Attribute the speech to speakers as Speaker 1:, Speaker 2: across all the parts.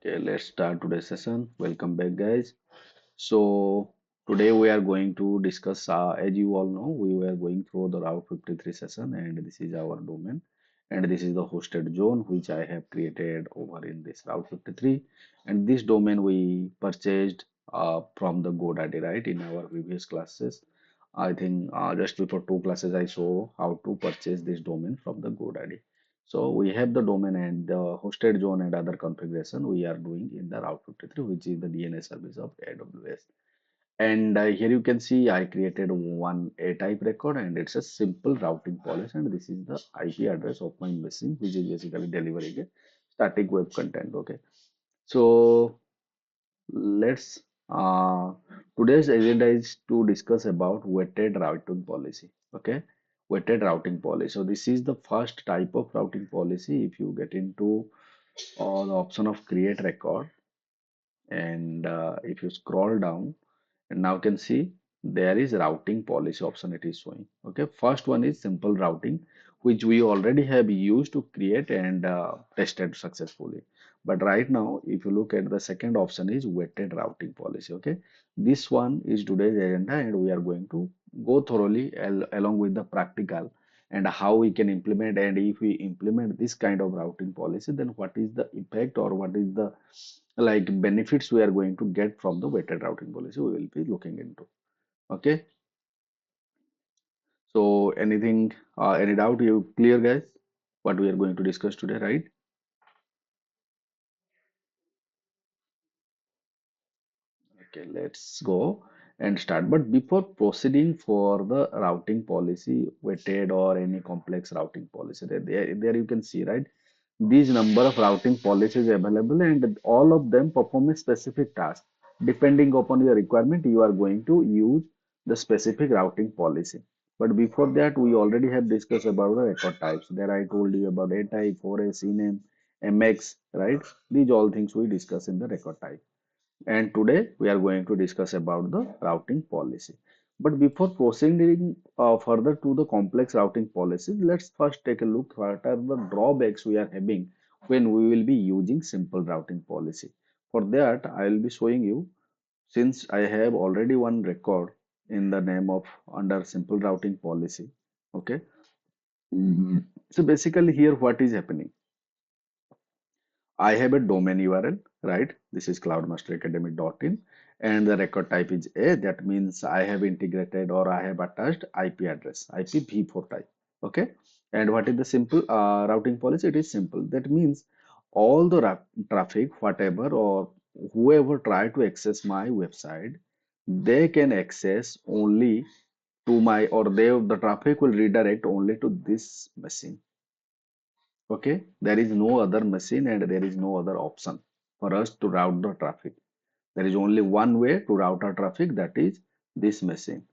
Speaker 1: Okay, let's start today's session. Welcome back, guys. So, today we are going to discuss, as you all know, we were going through the Route 53 session, and this is our domain, and this is the hosted zone which I have created over in this Route 53. And this domain we purchased from the GoDaddy, right, in our previous classes. I think just before two classes, I saw how to purchase this domain from the GoDaddy. So we have the domain and the hosted zone and other configuration we are doing in the Route 53, which is the DNS service of AWS. And here you can see I created one A type record and it's a simple routing policy. And this is the IP address of my machine, which is basically delivering a static web content. Okay. So let's today's agenda is to discuss about weighted routing policy. Okay, weighted routing policy. So this is the first type of routing policy. If you get into the option of create record, and if you scroll down, and now you can see there is routing policy option it is showing. Okay, first one is simple routing, which we already have used to create and tested successfully. But right now, if you look at the second option is weighted routing policy. Okay, this one is today's agenda, and we are going to go thoroughly along with the practical and how we can implement. And if we implement this kind of routing policy, then what is the effect or what is the like benefits we are going to get from the weighted routing policy we will be looking into. Okay, so anything, any doubt, you clear, guys, what we are going to discuss today, right? Okay, let's go and start. But before proceeding for the routing policy, weighted or any complex routing policy, there you can see, right? These number of routing policies available, and all of them perform a specific task. Depending upon your requirement, you are going to use the specific routing policy. But before that, we already have discussed about the record types. There I told you about A type, 4A, CNAME, MX, right? These all things we discuss in the record type. And today we are going to discuss about the routing policy. But before proceeding further to the complex routing policies, let's first take a look what are the drawbacks we are having when we will be using simple routing policy. For that, I will be showing you, since I have already one record in the name of under simple routing policy. Okay. So basically here what is happening? I have a domain URL, right? This is cloudmasteracademy.in, and the record type is A. That means I have integrated or I have attached IP address, IPv4 type. Okay. And what is the simple routing policy? It is simple. That means all the traffic, whatever or whoever try to access my website, they can access only to my, or the traffic will redirect only to this machine. Okay, there is no other machine and there is no other option for us to route the traffic. There is only one way to route our traffic, that is this machine.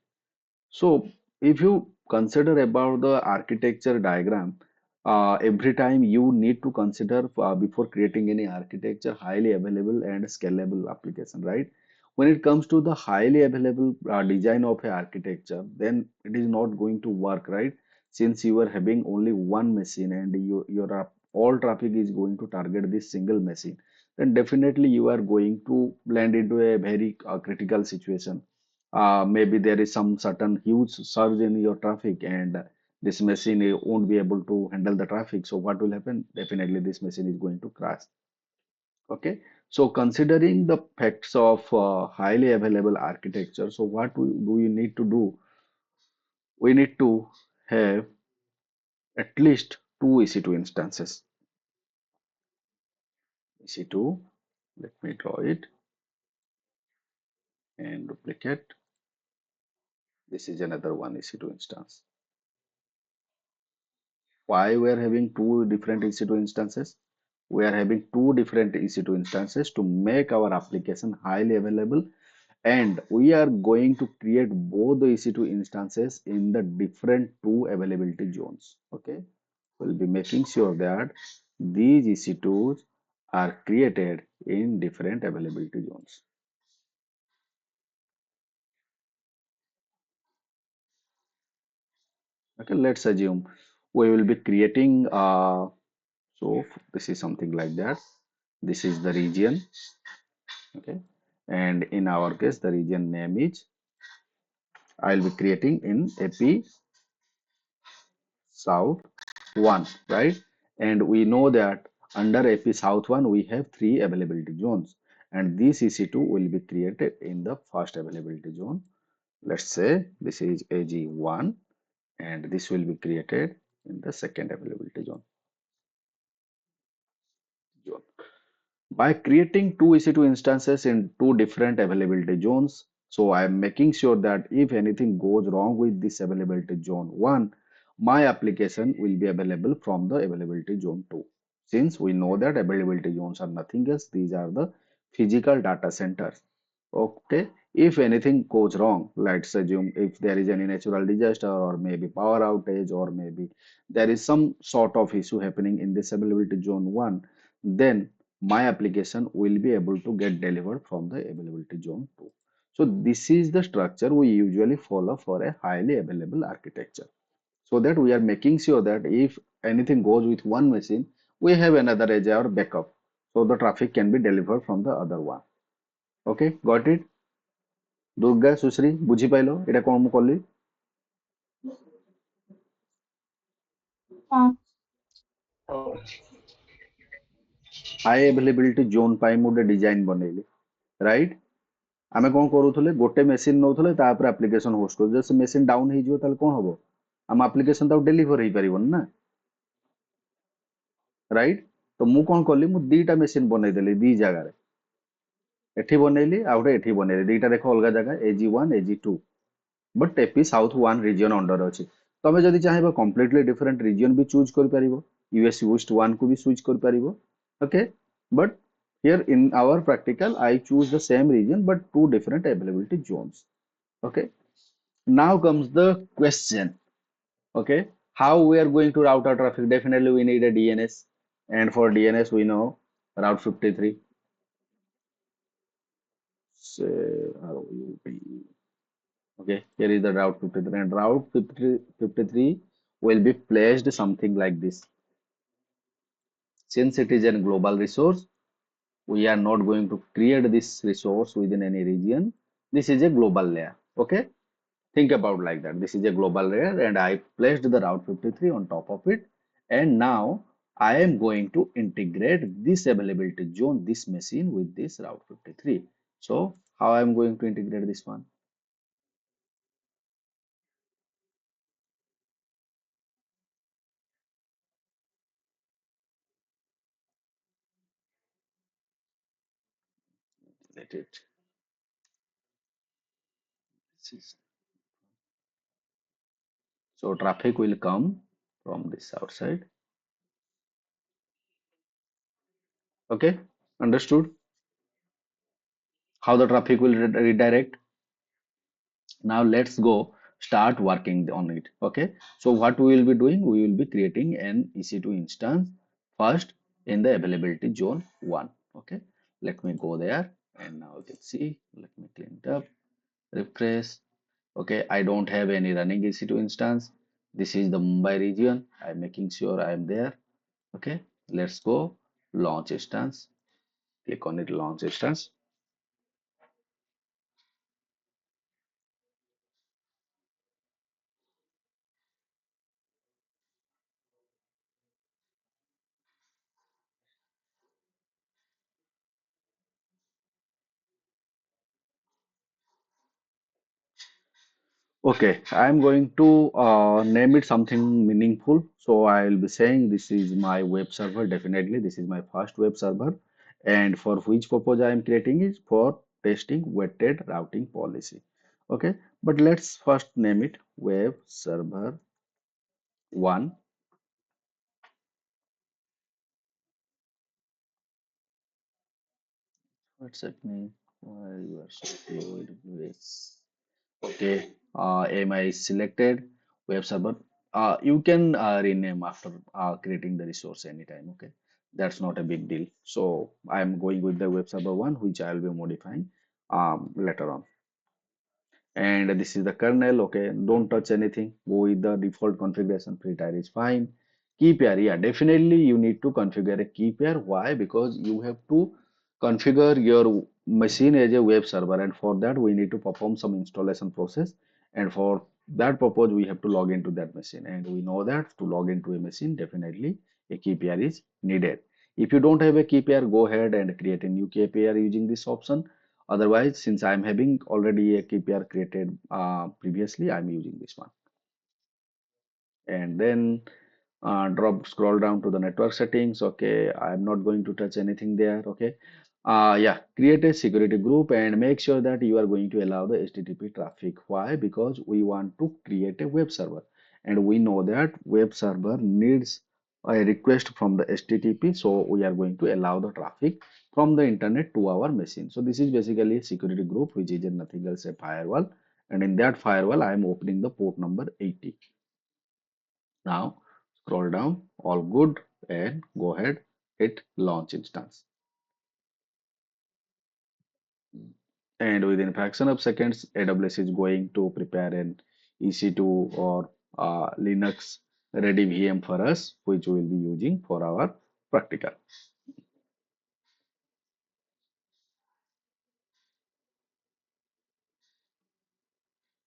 Speaker 1: So if you consider about the architecture diagram, every time you need to consider before creating any architecture highly available and scalable application, right? When it comes to the highly available design of a architecture, then it is not going to work, right? Since you are having only one machine and all traffic is going to target this single machine, then definitely you are going to land into a very critical situation. Maybe there is some certain huge surge in your traffic and this machine won't be able to handle the traffic. So what will happen? Definitely this machine is going to crash. Okay. So considering the facts of highly available architecture, so what do you need to do? We need to have at least two EC2 instances. EC2, let me draw it and duplicate. This is another one EC2 instance. Why we are having two different EC2 instances? We are having two different EC2 instances to make our application highly available, and we are going to create both the EC2 instances in the different two availability zones. Okay, we'll be making sure that these EC2s are created in different availability zones. Okay, let's assume we will be creating so this is something like that. This is the region, okay, and in our case the region name is, I'll be creating in AP South 1, right? And we know that under AP South 1 we have three availability zones, and this EC2 will be created in the first availability zone. Let's say this is AG1, and this will be created in the second availability zone. By creating two EC2 instances in two different availability zones, so I am making sure that if anything goes wrong with this availability zone 1, my application will be available from the availability zone 2. Since we know that availability zones are nothing else, these are the physical data centers. Okay, if anything goes wrong, let's assume if there is any natural disaster or maybe power outage or maybe there is some sort of issue happening in this availability zone 1, then my application will be able to get delivered from the availability zone 2. So this is the structure we usually follow for a highly available architecture, so that we are making sure that if anything goes with one machine, we have another as our backup, so the traffic can be delivered from the other one. Okay, got it? Durga सुश्री बुझिपाइल एटा कौन मु कली
Speaker 2: हाँ
Speaker 1: high availability zone पाई मु गोटे design बनैली right आमे कोन करूथले गोटे machine नउथले तापर एप्लीकेशन होस्ट कर जस मेसिन डाउन हे जिवो ताले कोन हबो हम एप्लीकेशन तो डिलीवर हे परिबन ना राइट तो मु कोन कली मु दीटा मेसिन बनै देली दी जगह रे एठी बनैली आ गोटे एठी बनैली दीटा देखो अलगा जगह AG1 AG2 but AP south one region under अच्छी तमे जदि चाहिए कम्प्लीटली डिफरेंट रिजन भी चूज कर पारिबो यूएस ईस्ट वन को भी स्विच कर पारिबो okay but here in our practical I choose the same region but two different availability zones. Okay, now comes the question. Okay, how we are going to route our traffic? Definitely we need a DNS, and for DNS we know route 53. Say ROUT. Okay, here is the route 53, and route 53 will be placed something like this. Since it is a global resource, we are not going to create this resource within any region. This is a global layer. Okay, think about like that. This is a global layer, and I placed the route 53 on top of it. And now I am going to integrate this availability zone, this machine with this route 53. So how I am going to integrate this one? Let it. This is So traffic will come from this outside. Okay, understood how the traffic will redirect. Now let's go start working on it. Okay, so what we will be doing, we will be creating an EC2 instance first in the availability zone 1. Okay, let me go there, and now you can see, let me clean it up, refresh. Okay, I don't have any running EC2 instance. This is the Mumbai region. I'm making sure I'm there. Okay, let's go launch instance. Click on it, launch instance. Okay, I'm going to name it something meaningful. So I'll be saying this is my web server. Definitely, this is my first web server, and for which purpose I am creating is for testing weighted routing policy. Okay, but let's first name it web server one. What's happening? Why you are so slow, AWS? Okay, MI is selected. Web server. You can rename after creating the resource anytime. Okay, that's not a big deal. So I'm going with the web server one, which I'll be modifying later on. And this is the kernel. Okay, don't touch anything. Go with the default configuration. Free tire is fine. Key pair, yeah, definitely you need to configure a key pair. Why? Because you have to configure your machine as a web server, and for that we need to perform some installation process. And for that purpose, we have to log into that machine. And we know that to log into a machine, definitely a key pair is needed. If you don't have a key pair, go ahead and create a new key pair using this option. Otherwise, since I'm having already a key pair created previously, I'm using this one. And then drop scroll down to the network settings. Okay, I'm not going to touch anything there. Okay, yeah, create a security group and make sure that you are going to allow the HTTP traffic. Why? Because we want to create a web server, and we know that web server needs a request from the HTTP, so we are going to allow the traffic from the internet to our machine. So this is basically a security group, which is nothing else a firewall, and in that firewall I am opening the port number 80. Now scroll down, all good, and go ahead, hit launch instance. And within a fraction of seconds, AWS is going to prepare an EC2 or Linux ready VM for us, which we will be using for our practical.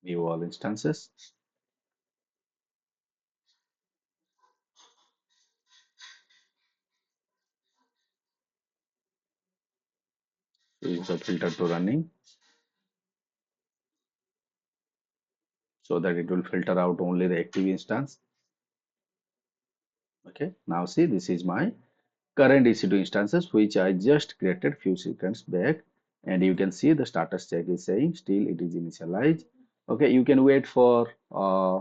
Speaker 1: View all instances. Use the filter to running so that it will filter out only the active instance. Okay, now see, this is my current EC2 instances which I just created few seconds back, and you can see the status check is saying still it is initialized. Okay, you can wait for uh,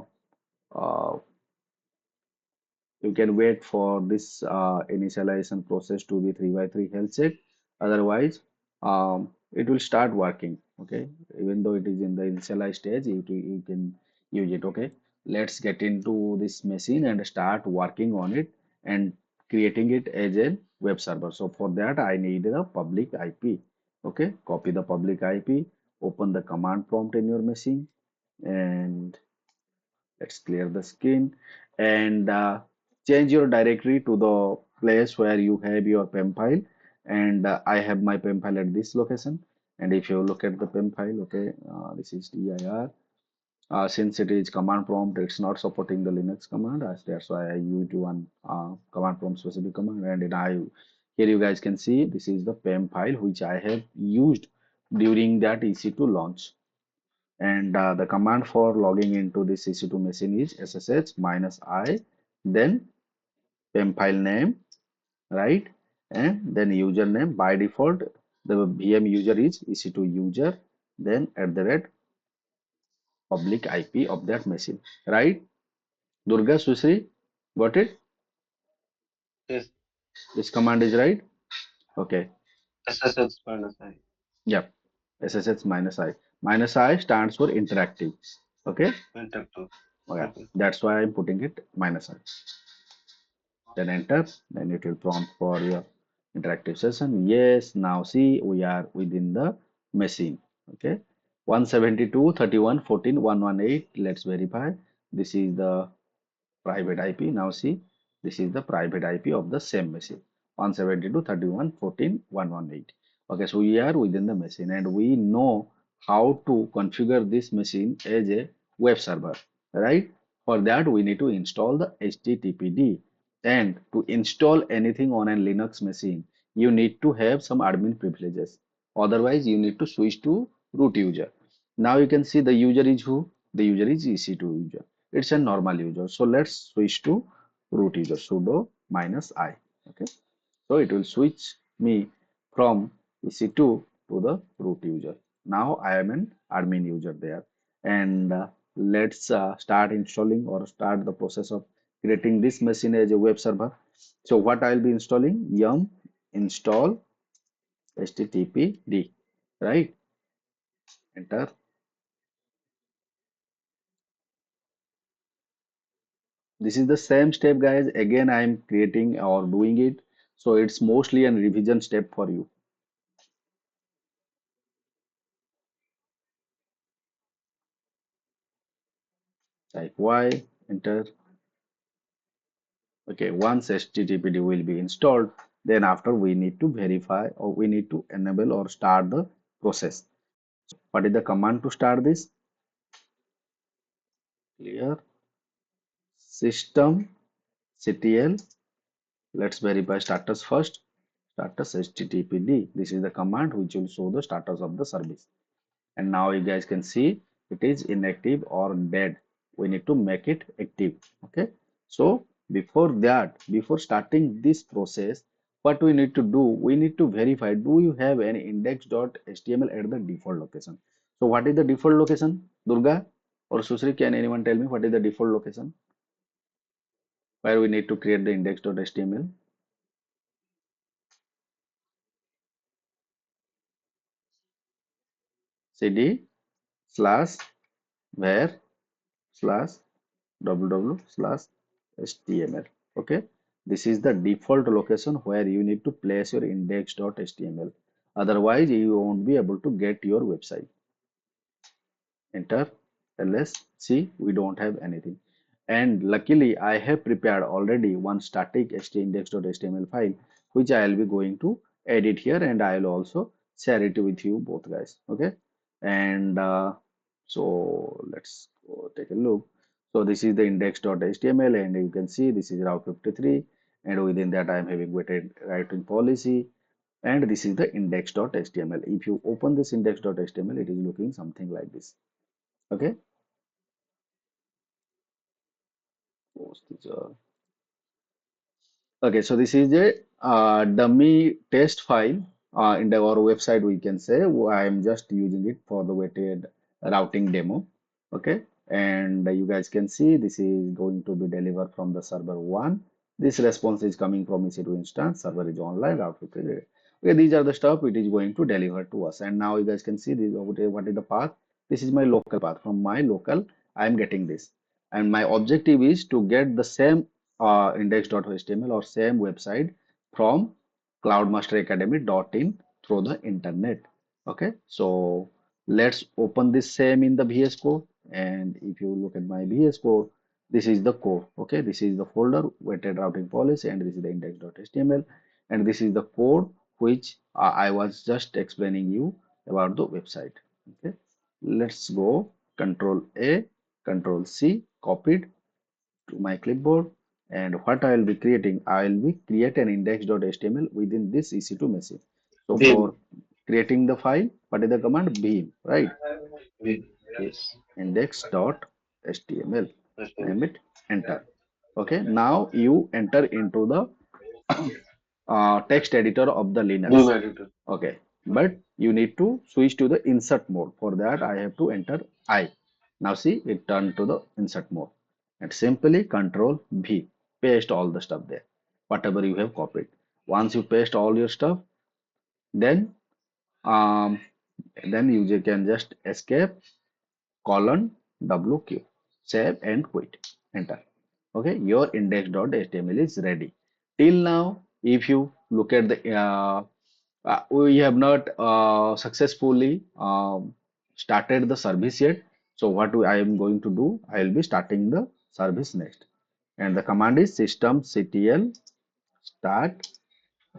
Speaker 1: this initialization process to be 3 by 3 health check. Otherwise it will start working. Okay, even though it is in the initialized stage, you can use it. Okay, let's get into this machine and start working on it and creating it as a web server. So for that I need a public IP. Okay, copy the public IP, open the command prompt in your machine, and let's clear the screen, and change your directory to the place where you have your PEM file. And I have my PEM file at this location. And if you look at the PEM file, okay, this is dir. Since it is command prompt, it's not supporting the Linux command. That's why I used one command prompt specific command. And then here you guys can see this is the PEM file which I have used during that EC2 launch. And the command for logging into this EC2 machine is ssh minus I, then PEM file name, right? And then username. By default, the VM user is EC2 user, then at the rate public IP of that machine, right? Durga, Susri, got it?
Speaker 2: Yes,
Speaker 1: This command is right. Okay,
Speaker 2: SSH minus I.
Speaker 1: yep. SSH minus I. Minus I stands for interactive. Okay,
Speaker 2: Interactive.
Speaker 1: oh yeah,
Speaker 2: Okay.
Speaker 1: that's why I'm putting it minus I. Then enter, then it will prompt for your interactive session. Yes, now see we are within the machine. Okay, 172.31.14.118. Let's verify. This is the private IP. Now see, this is the private IP of the same machine, 172.31.14.118. Okay, so we are within the machine and we know how to configure this machine as a web server, right? For that, we need to install the HTTPD. And to install anything on a Linux machine, you need to have some admin privileges. Otherwise, you need to switch to root user. Now you can see the user is who? The user is EC2 user. It's a normal user. So let's switch to root user, sudo minus I. Okay. So it will switch me from EC2 to the root user. Now I am an admin user there. And let's start installing or start the process of creating this machine as a web server. So what I'll be installing? Yum install httpd, right? Enter. This is the same step, guys. Again, I am creating or doing it. So it's mostly a revision step for you. Type Y, enter. Okay, once HTTPD will be installed, then after we need to verify or we need to enable or start the process. What is the command to start this? Clear system ctl. Let's verify status first. Status HTTPD. This is the command which will show the status of the service. And now you guys can see it is inactive or dead. We need to make it active. Okay. So before that, before starting this process, what we need to do, we need to verify, do you have any index.html at the default location? So what is the default location? Durga or Susri, can anyone tell me what is the default location where we need to create the index.html? cd slash where slash www slash html. Okay, this is the default location where you need to place your index.html. Otherwise you won't be able to get your website. Enter ls. See, we don't have anything, and luckily I have prepared already one static index.html file which I will be going to edit here, and I will also share it with you both guys. Okay, and so let's go take a look. So this is the index.html, and you can see this is route 53, and within that I am having weighted routing policy, and this is the index.html. If you open this index.html, it is looking something like this. Okay, post is okay. So this is a dummy test file in our website. We can say I am just using it for the weighted routing demo. Okay, and you guys can see this is going to be delivered from the server one. This response is coming from EC2 instance. Server is online. Route 50. Okay, these are the stuff it is going to deliver to us. And now you guys can see this. What is the path? This is my local path. From my local, I am getting this, and my objective is to get the same index.html or same website from cloudmasteracademy.in through the internet. Okay, so let's open this same in the VS Code, and if you look at my VS Code, this is the code. Okay, this is the folder weighted routing policy, and this is the index.html, and this is the code which I was just explaining you about the website. Okay, let's go Control A, Control C, copied to my clipboard, and what I will be creating, I will be create an index.html within this EC2 machine. So
Speaker 2: Vim.
Speaker 1: for creating the file, what is the command? Beam, right?
Speaker 2: Vim. Yes.
Speaker 1: Index.html.
Speaker 2: Understand.
Speaker 1: Name it, enter. Okay, now you enter into the text editor of the
Speaker 2: Vim
Speaker 1: Linux.
Speaker 2: editor.
Speaker 1: Okay, but you need to switch to the insert mode. For that, I have to enter I. Now see, it turned to the insert mode. And simply Control V, paste all the stuff there, whatever you have copied. Once you paste all your stuff, then um, you can just escape colon WQ, save and quit. Enter. Okay, your index.html is ready. Till now, if you look at the we have not successfully started the service yet. So what I am going to do, I will be starting the service next. And the command is systemctl start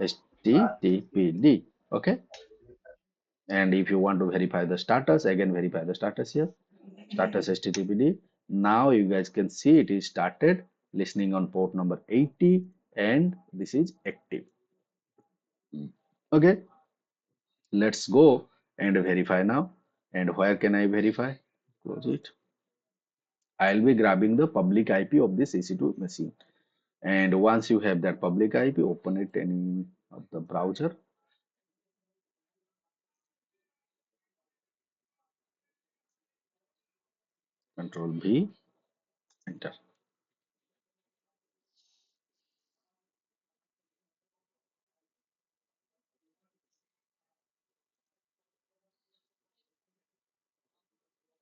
Speaker 1: httpd. Okay. And if you want to verify the status, again verify the status here. Status httpd. Now you guys can see it is started listening on port number 80, and this is active. Okay. Let's go and verify now. And where can I verify? Close it. I'll be grabbing the public IP of this EC2 machine. And once you have that public IP, open it any of the browser. Control V, enter.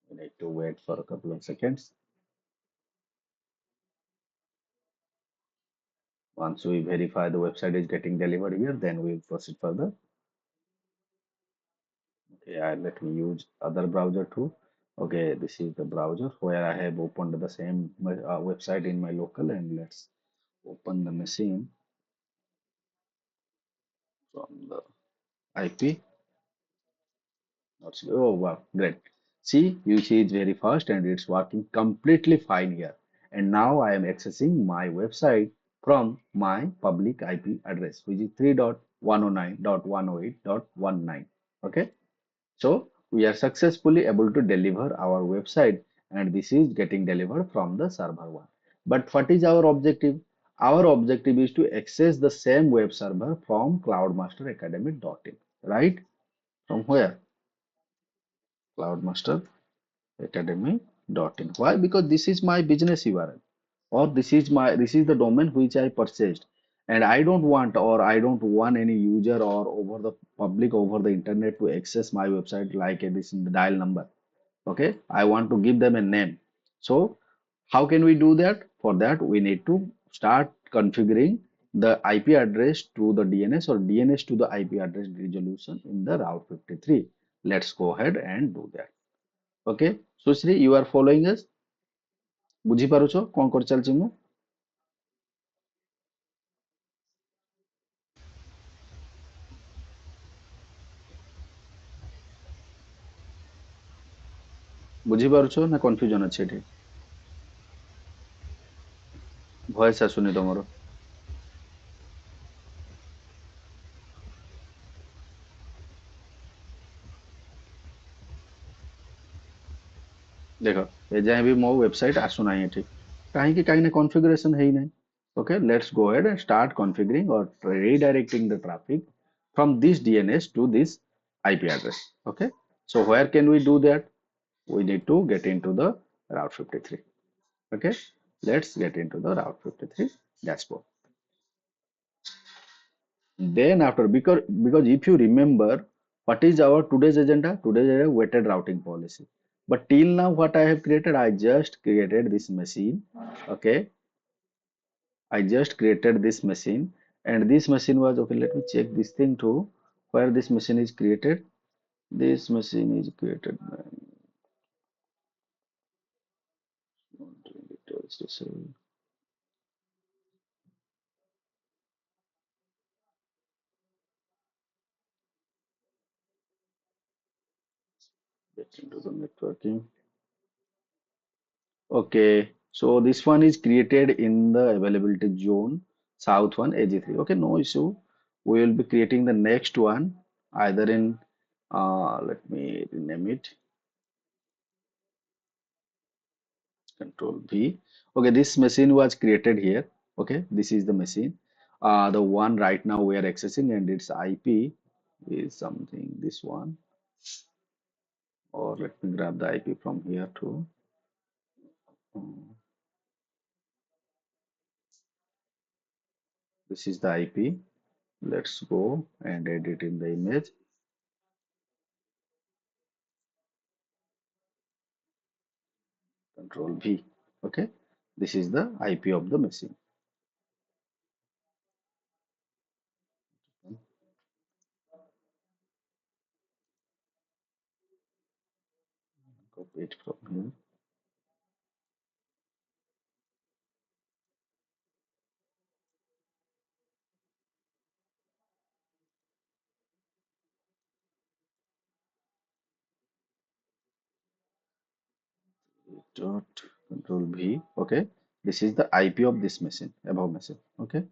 Speaker 1: We need to wait for a couple of seconds. Once we verify the website is getting delivered here, then we'll proceed further. Okay, let me use other browser too. Okay, this is the browser where I have opened the same website in my local, and let's Open the machine from the IP. Oh wow, great. See, you see it's very fast and it's working completely fine here. And now I am accessing my website from my public IP address, which is 3.109.108.19. Okay, so we are successfully able to deliver our website, and this is getting delivered from the server one. But what is our objective? Our objective is to access the same web server from cloudmasteracademy.in, right? From where? Cloudmasteracademy.in. Why? Because this is my business URL, or this is the domain which I purchased, and I don't want, or I don't want any user or over the public over the internet to access my website like this dial number. Okay, I want to give them a name. So how can we do that? For that we need to start configuring the IP address to the DNS or DNS to the IP address resolution in the Route 53. Let's go ahead and do that. Okay, Sushri, you are following us? ବୁଝିପାରୁଛ କଣ କରି ଚାଲିଛି ମୁଁ? ବୁଝିପାରୁଛ ନା confusion ଅଛି ଏଠି? Voice ଆସୁନି ତମର। ଦେଖ ଏଯାଏଁ ବି ମୋ ୱେବସାଇଟ୍ ଆସୁନାହିଁ ଏଠି। କାହିଁକି? କାହିଁକି ନା କନଫିଗରେସନ ହେଇନାହିଁ। Okay, let's go ahead and start configuring or redirecting the traffic from this DNS to this IP address. Okay, so where can we do that? We need to get into the Route 53. Okay, let's get into the Route 53 dashboard. Then after, because if you remember, what is our today's agenda? Today's agenda weighted routing policy. But till now, what I have created, I just created this machine. Okay, I just created this machine, and this machine was okay. Let me check this thing too. Where this machine is created? This machine is created by details to say, get into the networking. Okay, so this one is created in the availability zone, South one AG3. Okay, no issue. We will be creating the next one either in, let me rename it, Control V. Okay, this machine was created here. Okay, this is the machine. The one right now we are accessing, and its IP is something this one. Or let me grab the IP from here too. Um, This is the IP. Let's go and edit in the image. Control V. Okay, this is the IP of the machine. Copy it from here. Dot Control V. Okay, this is the IP of this machine, above machine. Okay,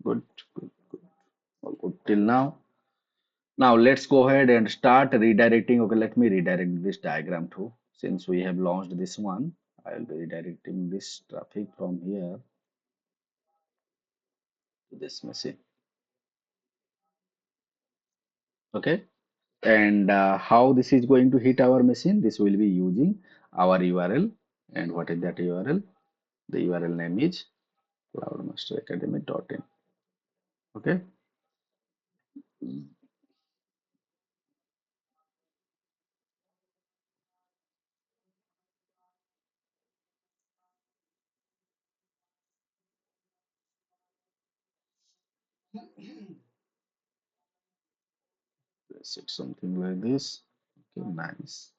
Speaker 1: good, good, good. All good till now. Now let's go ahead and start redirecting. Okay, let me redirect this diagram too. Since we have launched this one, I will be redirecting this traffic from here to this machine. Okay, and how this is going to hit our machine? This will be using our URL. And what is that URL? The URL name is cloudmasteracademy.in. Okay, let's set something like this. Okay, nice.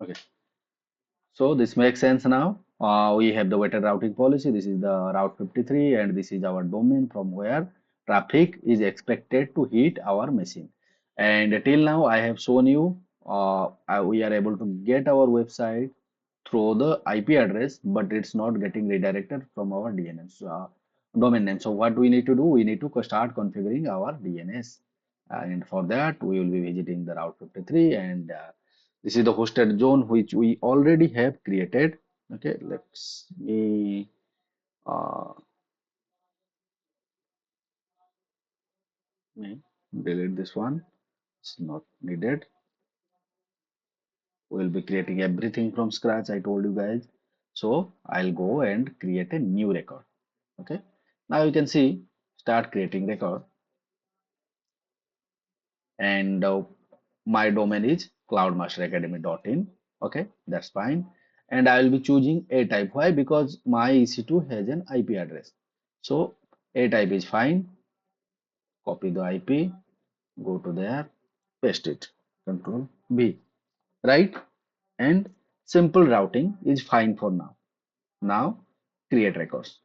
Speaker 1: Okay. So this makes sense now. We have the weighted routing policy. This is the Route 53, and this is our domain from where traffic is expected to hit our machine. And till now, I have shown you we are able to get our website through the IP address, but it's not getting redirected from our DNS domain name. So what we need to do, we need to start configuring our DNS, and for that we will be visiting the Route 53, and this is the hosted zone which we already have created. Okay, let's me uh, me delete this one. It's not needed. We'll be creating everything from scratch. I told you guys. So I'll go and create a new record. Okay, now you can see start creating record, and my domain is cloudmasteracademy.in. Okay, that's fine, and I will be choosing a type. Why? Because my EC2 has an IP address, so a type is fine. Copy the IP, go to there, paste it, control B, right? And simple routing is fine for now. Now create records.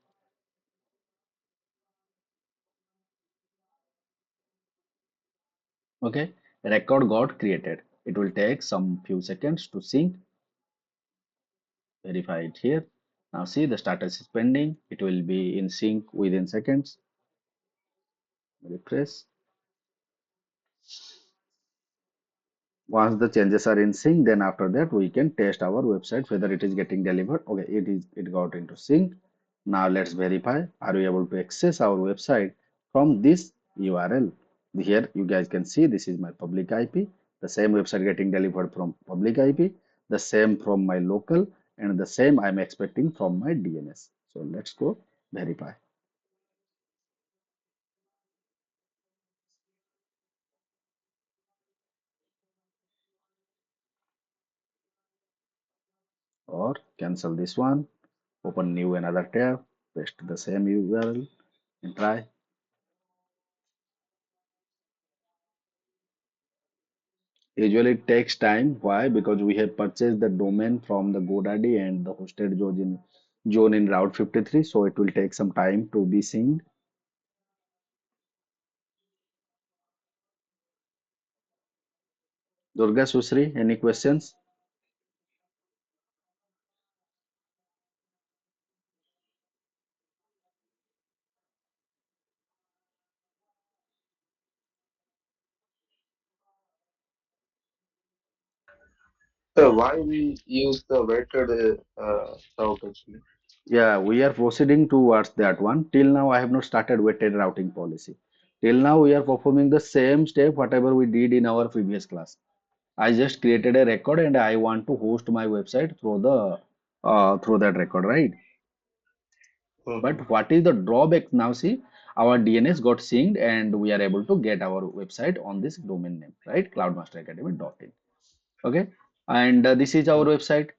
Speaker 1: Okay, record got created. It will take some few seconds to sync. Verify it here. Now see the status is pending. It will be in sync within seconds. Refresh. Once the changes are in sync, then after that we can test our website whether it is getting delivered. Okay, it got into sync. Now let's verify. Are we able to access our website from this URL? Here you guys can see this is my public IP. The same website getting delivered from public IP, the same from my local, and the same I'm expecting from my DNS. So let's go verify. Or cancel this one, open new another tab, paste the same URL and try. Usually it takes time. Why? Because we have purchased the domain from the GoDaddy and the hosted zone in Route 53, so it will take some time to be synced. Durga Susri, any questions?
Speaker 2: So why we use the weighted route actually?
Speaker 1: Yeah, we are proceeding towards that one. Till now, I have not started weighted routing policy. Till now, we are performing the same step whatever we did in our previous class. I just created a record and I want to host my website through that record, right?
Speaker 2: Mm-hmm.
Speaker 1: But what is the drawback now? See, our DNS got synced and we are able to get our website on this domain name, right? Cloudmasteracademy.in. Okay, and this is our website.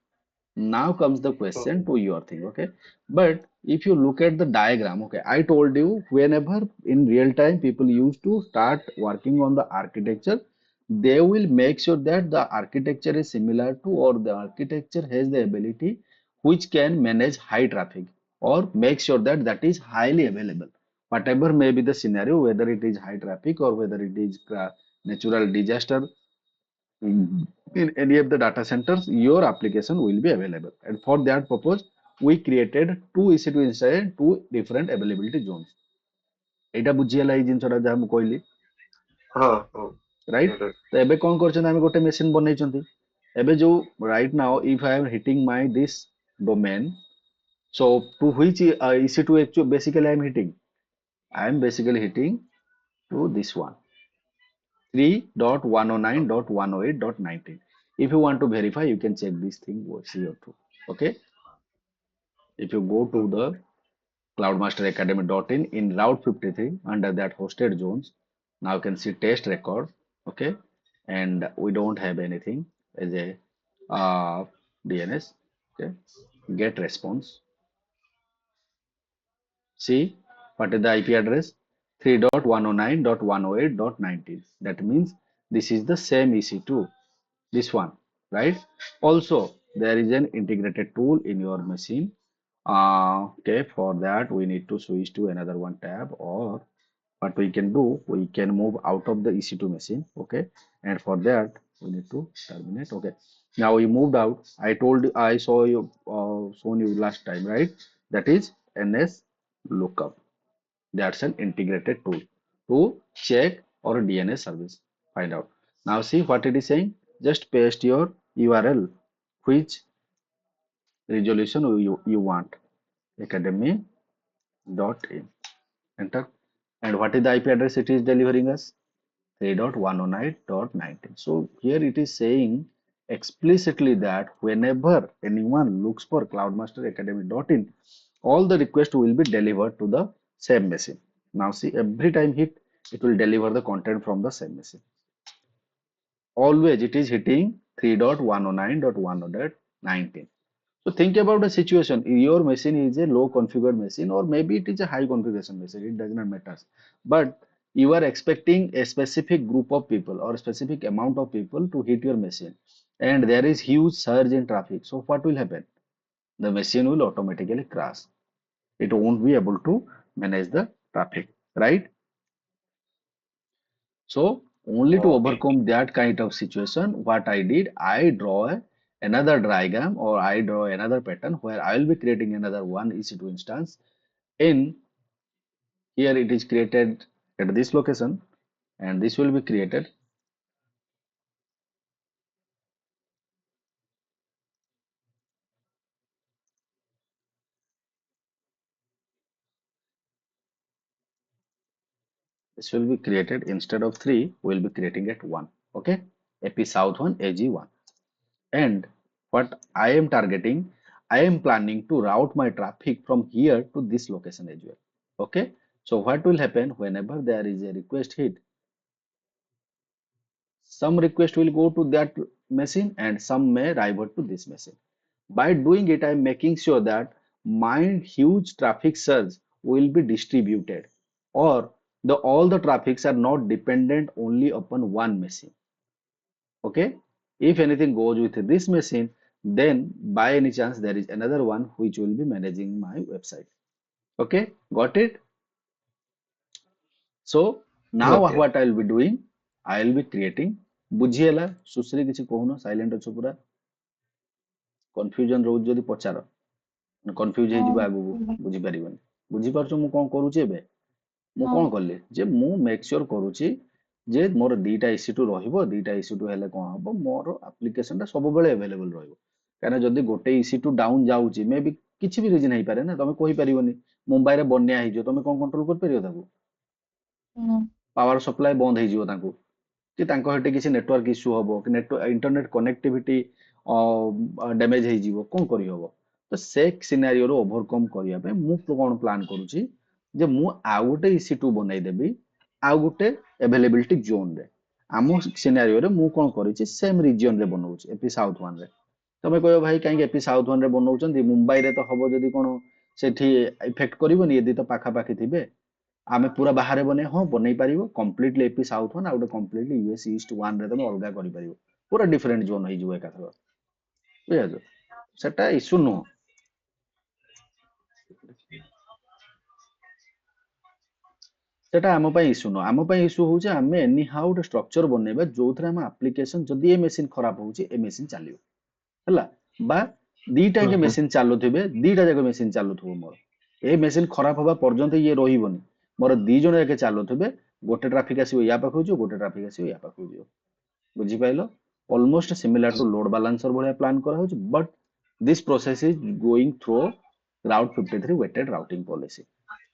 Speaker 1: Now comes the question
Speaker 2: Mm-hmm.
Speaker 1: to your thing, okay? But if you look at the diagram, okay, I told you whenever in real time people used to start working on the architecture, they will make sure that the architecture is similar to or the architecture has the ability which can manage high traffic or make sure that that is highly available. Whatever may be the scenario, whether it is high traffic or whether it is natural disaster, in any of the data centers, your application will be available. And for that purpose, we created two EC2 instance, two different availability zones. ଏଇଟା ବୁଝିହେଲା ଏଇ ଜିନିଷଟା ଯାହା ମୁଁ କହିଲି,
Speaker 2: Oh,
Speaker 1: right?
Speaker 2: got it.
Speaker 1: ତ ଏବେ କଣ କରିଛନ୍ତି ଆମେ ଗୋଟେ ମେସିନ ବନେଇଛନ୍ତି। ଏବେ ଯୋଉ right now if I am hitting my this domain, so to which EC2 actually basically I am hitting? I am basically hitting to this one,
Speaker 2: Oh,
Speaker 1: 3.109.108.19. If you want to verify, you can check this thing here too. Okay. If you go to
Speaker 2: mm-hmm.
Speaker 1: the cloudmasteracademy.in in Route 53 under that hosted zones, now you can see test record. Okay. And we don't have anything as a DNS. Okay. Get response. See what is the IP address? 3.109.108.19. That means this is the same EC2. This one. right? Also, there is an integrated tool in your machine. Okay, for that we need to switch to another one tab, or what we can do, we can move out of the EC2 machine. Okay, and for that we need to terminate. Okay, now we moved out. I saw you shown you last time, right? That is NS lookup. That's an integrated tool to check or DNS service. Find out. Now see what it is saying. Just paste your URL, which resolution you want. Academy.in. Enter. And what is the IP address it is delivering us? 3.109.19. So here it is saying explicitly that whenever anyone looks for cloudmasteracademy.in, all the requests will be delivered to the same machine. Now see, every time hit, it will deliver the content from the same machine. Always it is hitting 3.109.1.19. So think about the situation. Your machine is a low configured machine, or maybe it is a high configuration machine. It does not matter. But you are expecting a specific group of people or a specific amount of people to hit your machine, and there is huge surge in traffic. So what will happen? The machine will automatically crash. It won't be able to manage the traffic, right? So only to
Speaker 2: Okay.
Speaker 1: overcome that kind of situation, what I did, I draw another diagram, or I draw another pattern where I will be creating another one EC2 instance. In here it is created at this location, and this will be created. This will be created instead of three, we'll be creating at one. Okay, AP South one, AG1. And what I am targeting, I am planning to route my traffic from here to this location as well. Okay, so what will happen whenever there is a request hit? Some request will go to that machine and some may revert to this machine. By doing it, I'm making sure that my huge traffic surge will be distributed, or the all the traffics are not dependent only upon one machine. Okay, if anything goes with this machine, then by any chance there is another one which will be managing my website. Okay, got it? So now
Speaker 2: Okay.
Speaker 1: what I will be doing, I will be creating, ବୁଝିହେଲା ସୁଶ୍ରୀ କିଛି କହୁନ, silent ଅଛ ପୁରା, confusion ରହୁଛି ଯଦି ପଚାର, confuse ହେଇଯିବ ଆଗକୁ, ବୁଝିପାରିବନି। ବୁଝିପାରୁଛ ମୁଁ କଣ କରୁଛି ଏବେ? ମୁଁ କଣ କଲି ଯେ ମୁଁ ମେକ୍ ସିଓର କରୁଛି ଯେ ମୋର ଦିଟା EC2 ରହିବ। ଦିଟା EC2 ହେଲେ କଣ ହବ, ମୋର ଆପ୍ଲିକେସନ ଟା ସବୁବେଳେ ଆଭେଲେବଲ ରହିବ। କାହିଁକିନା ଯଦି ଗୋଟେ EC2 ଡାଉନ ଯାଉଛି, ମେ ବି କିଛି ବି ରିଜନ ହେଇପାରେ ନା, ତମେ କହିପାରିବନି। ମୁମ୍ବାଇରେ ବନ୍ୟା ହେଇଯିବ, ତମେ କଣ କଣ୍ଟ୍ରୋଲ କରିପାରିବ ତାକୁ? ପାୱାର ସପ୍ଲାଏ ବନ୍ଦ ହେଇଯିବ ତାଙ୍କୁ, କି ତାଙ୍କ ସେଠି କିଛି ନେଟୱାର୍କ ଇସ୍ୟୁ ହବ, କି ଇଣ୍ଟରନେଟ କନେକ୍ଟିଭିଟି ଡ୍ୟାମେଜ ହେଇଯିବ, କଣ କରିହବ? ତ ସେ ସିନାରିଓରୁ ଓଭରକମ୍ କରିବା ପାଇଁ ମୁଁ କଣ ପ୍ଲାନ୍ କରୁଛି ଯେ ମୁଁ ଆଉ ଗୋଟେ EC2 ବନେଇଦେବି ଆଉ ଗୋଟେ ଆଭେଲେବିଲିଟି ଜୋନରେ। ଆମ ସିନାରିଓରେ ମୁଁ କଣ କରିଛି, ସେମ୍ ରିଜିଅନରେ ବନଉଛି, ଏପି ସାଉଥ ୱାନରେ। ତମେ କହିବ ଭାଇ କାହିଁକି ଏପି ସାଉଥ ୱାନରେ ବନଉଛନ୍ତି, ମୁମ୍ବାଇରେ ତ ହବ ଯଦି କଣ ସେଠି ଇଫେକ୍ଟ କରିବନି, ଯଦି ତ ପାଖାପାଖି ଥିବେ। ଆମେ ପୁରା ବାହାରେ ବନେଇ, ହଁ ବନେଇ ପାରିବ, କମ୍ପ୍ଲିଟଲି ଏପି ସାଉଥ ୱାନ୍ ଆଉ ଗୋଟେ କମ୍ପ୍ଲିଟଲି ୟୁଏସ୍ ଇଷ୍ଟ ୱାନରେ ତମେ ଅଲଗା କରିପାରିବ। ପୁରା ଡିଫରେଣ୍ଟ ଜୋନ୍ ହେଇଯିବ ଏକାଥର, ବୁଝିପାରୁଛ? ସେଟା ଇସ୍ୟୁ ନୁହଁ। ସେଟା ଆମ ପାଇଁ ଇସ୍ୟୁ ନୁହଁ। ଆମ ପାଇଁ ଇସ୍ୟୁ ହଉଛି ଆମେ ଏନି ହାଉ ଗୋଟେ ଷ୍ଟ୍ରକ୍ଚର ବନେଇବା ଯୋଉଥିରେ ଆମ ଆପ୍ଲିକେସନ, ଯଦି ଏ ମେସିନ ଖରାପ ହଉଛି ଏ ମେସିନ ଚାଲିବ, ହେଲା। ବା ଦିଟା ଯାକ
Speaker 2: Mhm.
Speaker 1: ମେସିନ ଚାଲୁଥିବେ, ଦିଟା ଯାକ ମେସିନ ଚାଲୁଥିବ ମୋର, ଏ ମେସିନ ଖରାପ ହବା ପର୍ଯ୍ୟନ୍ତ ଇଏ ରହିବନି। ମୋର ଦି ଜଣ ଯାକେ ଚାଲୁଥିବେ, ଗୋଟେ ଟ୍ରାଫିକ ଆସିବ ୟା ପାଖକୁ ଯିବ, ଗୋଟେ ଟ୍ରାଫିକ ଆସିବ ୟା ପାଖକୁ ଯିବ। ବୁଝିପାରିଲ? ଅଲମୋଷ୍ଟ ସିମିଲାର ଟୁ ଲୋଡ ବାଲାନ୍ସର ଭଳିଆ ପ୍ଲାନ୍ କରାହଉଛି, but this process is going throw Route 53 weighted routing policy.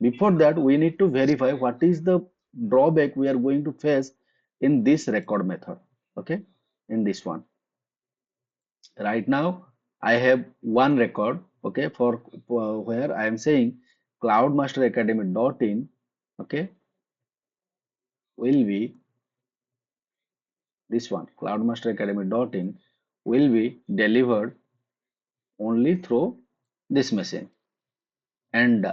Speaker 1: Before that, we need to verify what is the drawback we are going to face in this record method. Okay, in this one. Right now, I have one record. Okay, for where I am saying cloudmasteracademy.in. Okay, will be this one. Cloudmasteracademy.in will be delivered only through this machine. And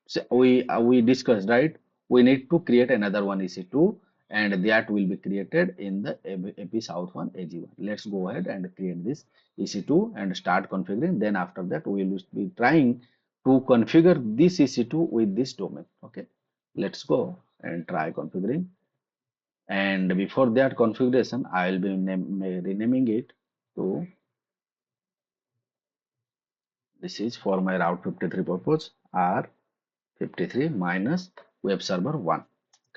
Speaker 1: so we discussed, right? We need to create another one EC2, and that will be created in the AP South 1 AG1. Let's go ahead and create this EC2 and start configuring. Then after that, we will be trying to configure this EC2 with this domain. Okay, let's go and try configuring. And before that configuration, I will be renaming it to, this is for my Route 53 purpose, R53 minus web server 1.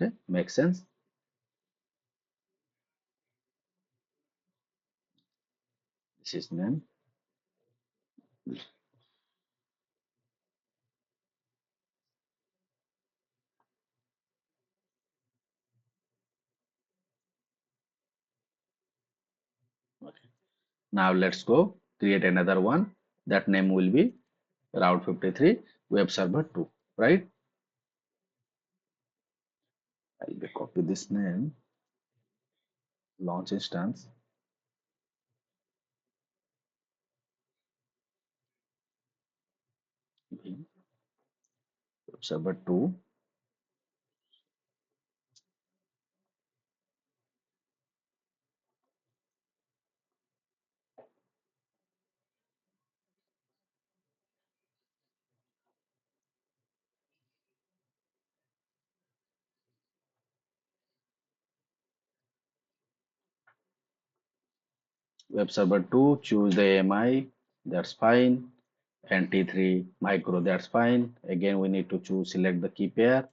Speaker 1: Okay, makes sense. This is name. Okay. Now let's go create another one. That name will be Route 53 web server 2, right? I'll be copy this name, launch instance, web server 2. Web server 2, choose the AMI, that's fine. And T3 micro, that's fine. Again, we need to choose, select the key pair.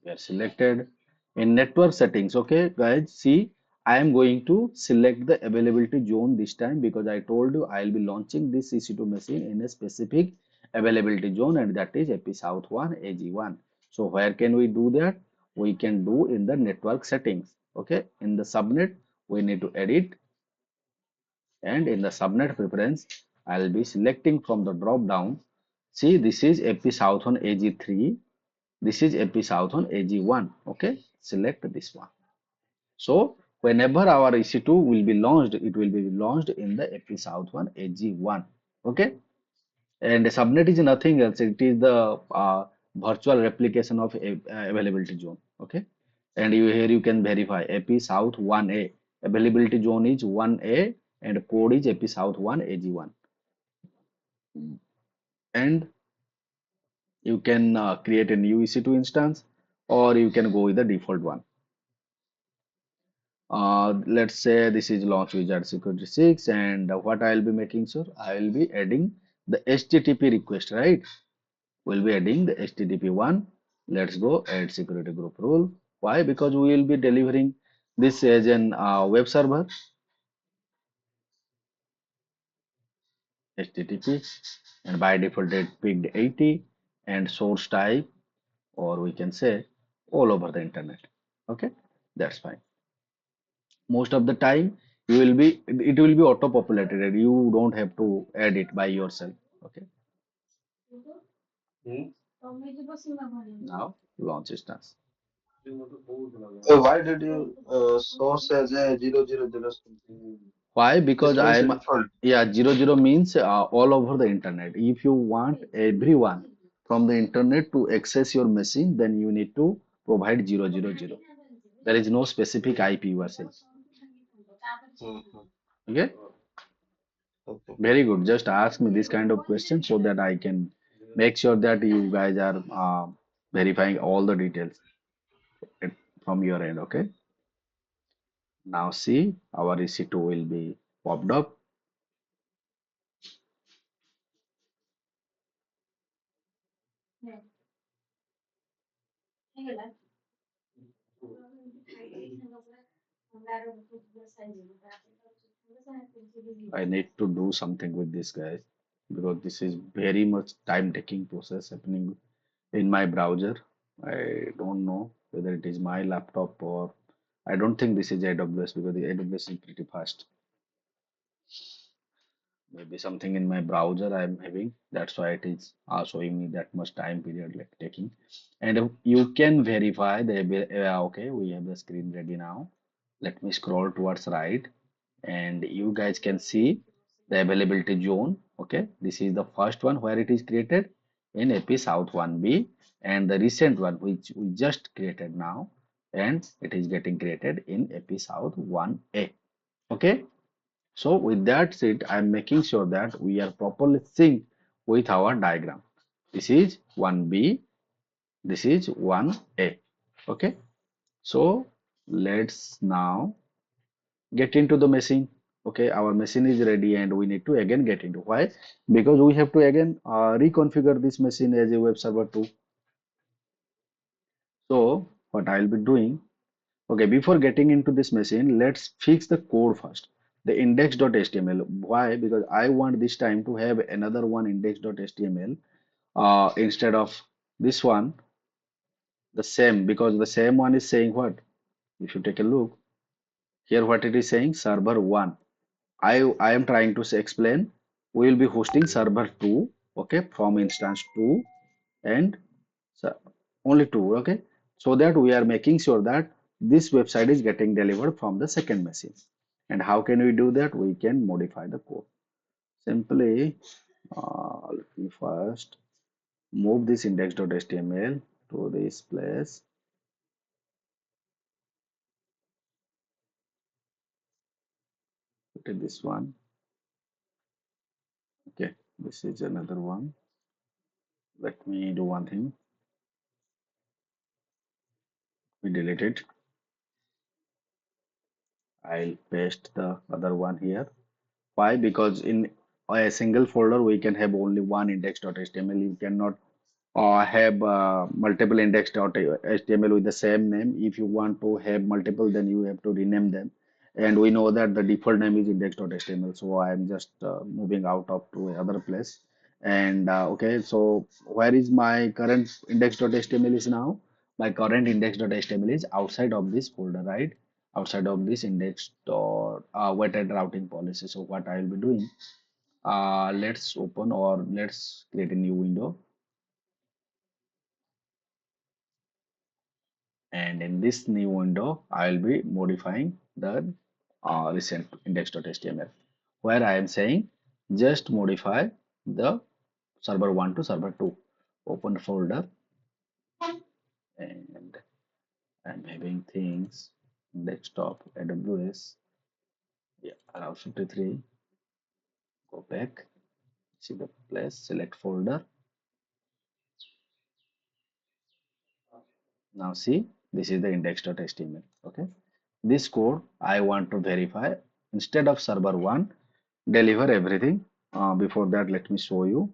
Speaker 1: Were selected. In network settings, okay guys, see, I am going to select the availability zone this time because I told you I'll be launching this EC2 machine in a specific availability zone, and that is AP South 1 AG1. So where can we do that? We can do in the network settings. Okay, in the subnet we need to edit, and in the subnet preference I'll be selecting from the drop down. See, this is AP South 1 AG3, this is AP South on AG1. Okay, select this one. So whenever our EC2 will be launched, it will be launched in the AP South 1 AG1. Okay, and the subnet is nothing else. It is the virtual replication of availability zone. Okay, and here you can verify AP South 1A. Availability zone is 1A and code is AP South 1 AG1. And you can create a new EC2 instance, or you can go with the default one. Let's say this is launch wizard security 6, and what I'll be making sure, I'll be adding the HTTP request, right? We'll be adding the HTTP one. Let's go add security group rule. Why? Because we will be delivering this as an web server, HTTP, and by default it picked 80 and source type, or we can say all over the internet. Okay, that's fine. Most of the time you will be, it will be auto populated, you don't have to add it by yourself. Okay, now launch instance.
Speaker 2: So why did you source as a 000 something?
Speaker 1: Why?
Speaker 2: This
Speaker 1: Because I
Speaker 2: means a
Speaker 1: am,
Speaker 2: default.
Speaker 1: yeah, 00 means all over the internet. If you want everyone from the internet to access your machine, then you need to provide 000. There is no specific IP you are saying.
Speaker 2: Mhm.
Speaker 1: Okay,
Speaker 2: Okay.
Speaker 1: very good. Just ask me this kind of question so that I can make sure that you guys are verifying all the details from your end. Okay. Now see, our EC2 will be popped up. I need to do something with this, guys, because this is very much time taking process happening in my browser. I don't know whether it is my laptop, or I don't think this is AWS, because the AWS is pretty fast. Maybe something in my browser I'm having. That's why it is showing me that much time period like taking. And you can verify the okay, we have the screen ready now. Let me scroll towards right. and you guys can see the availability zone. Okay, this is the first one where it is created in AP South 1B, and the recent one which we just created now, and it is getting created in AP South 1A. Okay, so with that said, I'm making sure that we are properly synced with our diagram. This is 1B, this is 1A. Okay, so let's now get into the machine. Okay, our machine is ready and we need to again get into. Why? Because we have to again reconfigure this machine as a web server 2. So what I'll be doing, okay, before getting into this machine, let's fix the code first. The index.html. Why? Because I want this time to have another one index.html instead of this one, the same, because the same one is saying what? If you take a look here, what it is saying, server 1. I am trying to say, explain. We will be hosting server 2, okay, from instance 2 and so only 2, okay, so that we are making sure that this website is getting delivered from the second machine. And how can we do that? We can modify the code. Simply, let me first move this index.html to this place. Put it this one. Okay, this is another one. Let me do one thing. We delete it. I'll paste the other one here. Why? Because in a single folder we can have only one index.html. You cannot have multiple index.html with the same name. If you want to have multiple, then you have to rename them. And we know that the default name is index.html. So I am just moving out of to another place. And okay, so where is my current index.html is now? My current index.html is outside of this folder, right? Outside of this index dot weighted routing policy. So what I will be doing, let's open or let's create a new window. And in this new window, I will be modifying the recent index.html, where I am saying just modify the server 1 to server 2. Open the folder, and I'm having things desktop AWS. Yeah, around 53. Go back, see the place, select folder. Now see, this is the index.html. Okay, this code I want to verify. Instead of server 1, deliver everything. Before that, let me show you.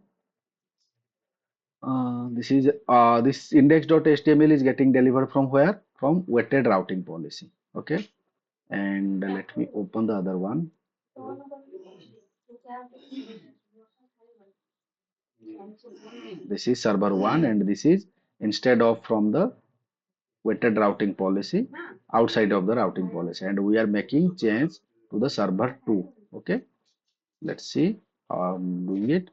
Speaker 1: This index.html is getting delivered from where? From weighted routing policy. Okay, and let me open the other one. This is server 1, and this is instead of from the weighted routing policy, outside of the routing policy, and we are making change to the server 2. Okay, let's see how I'm doing it.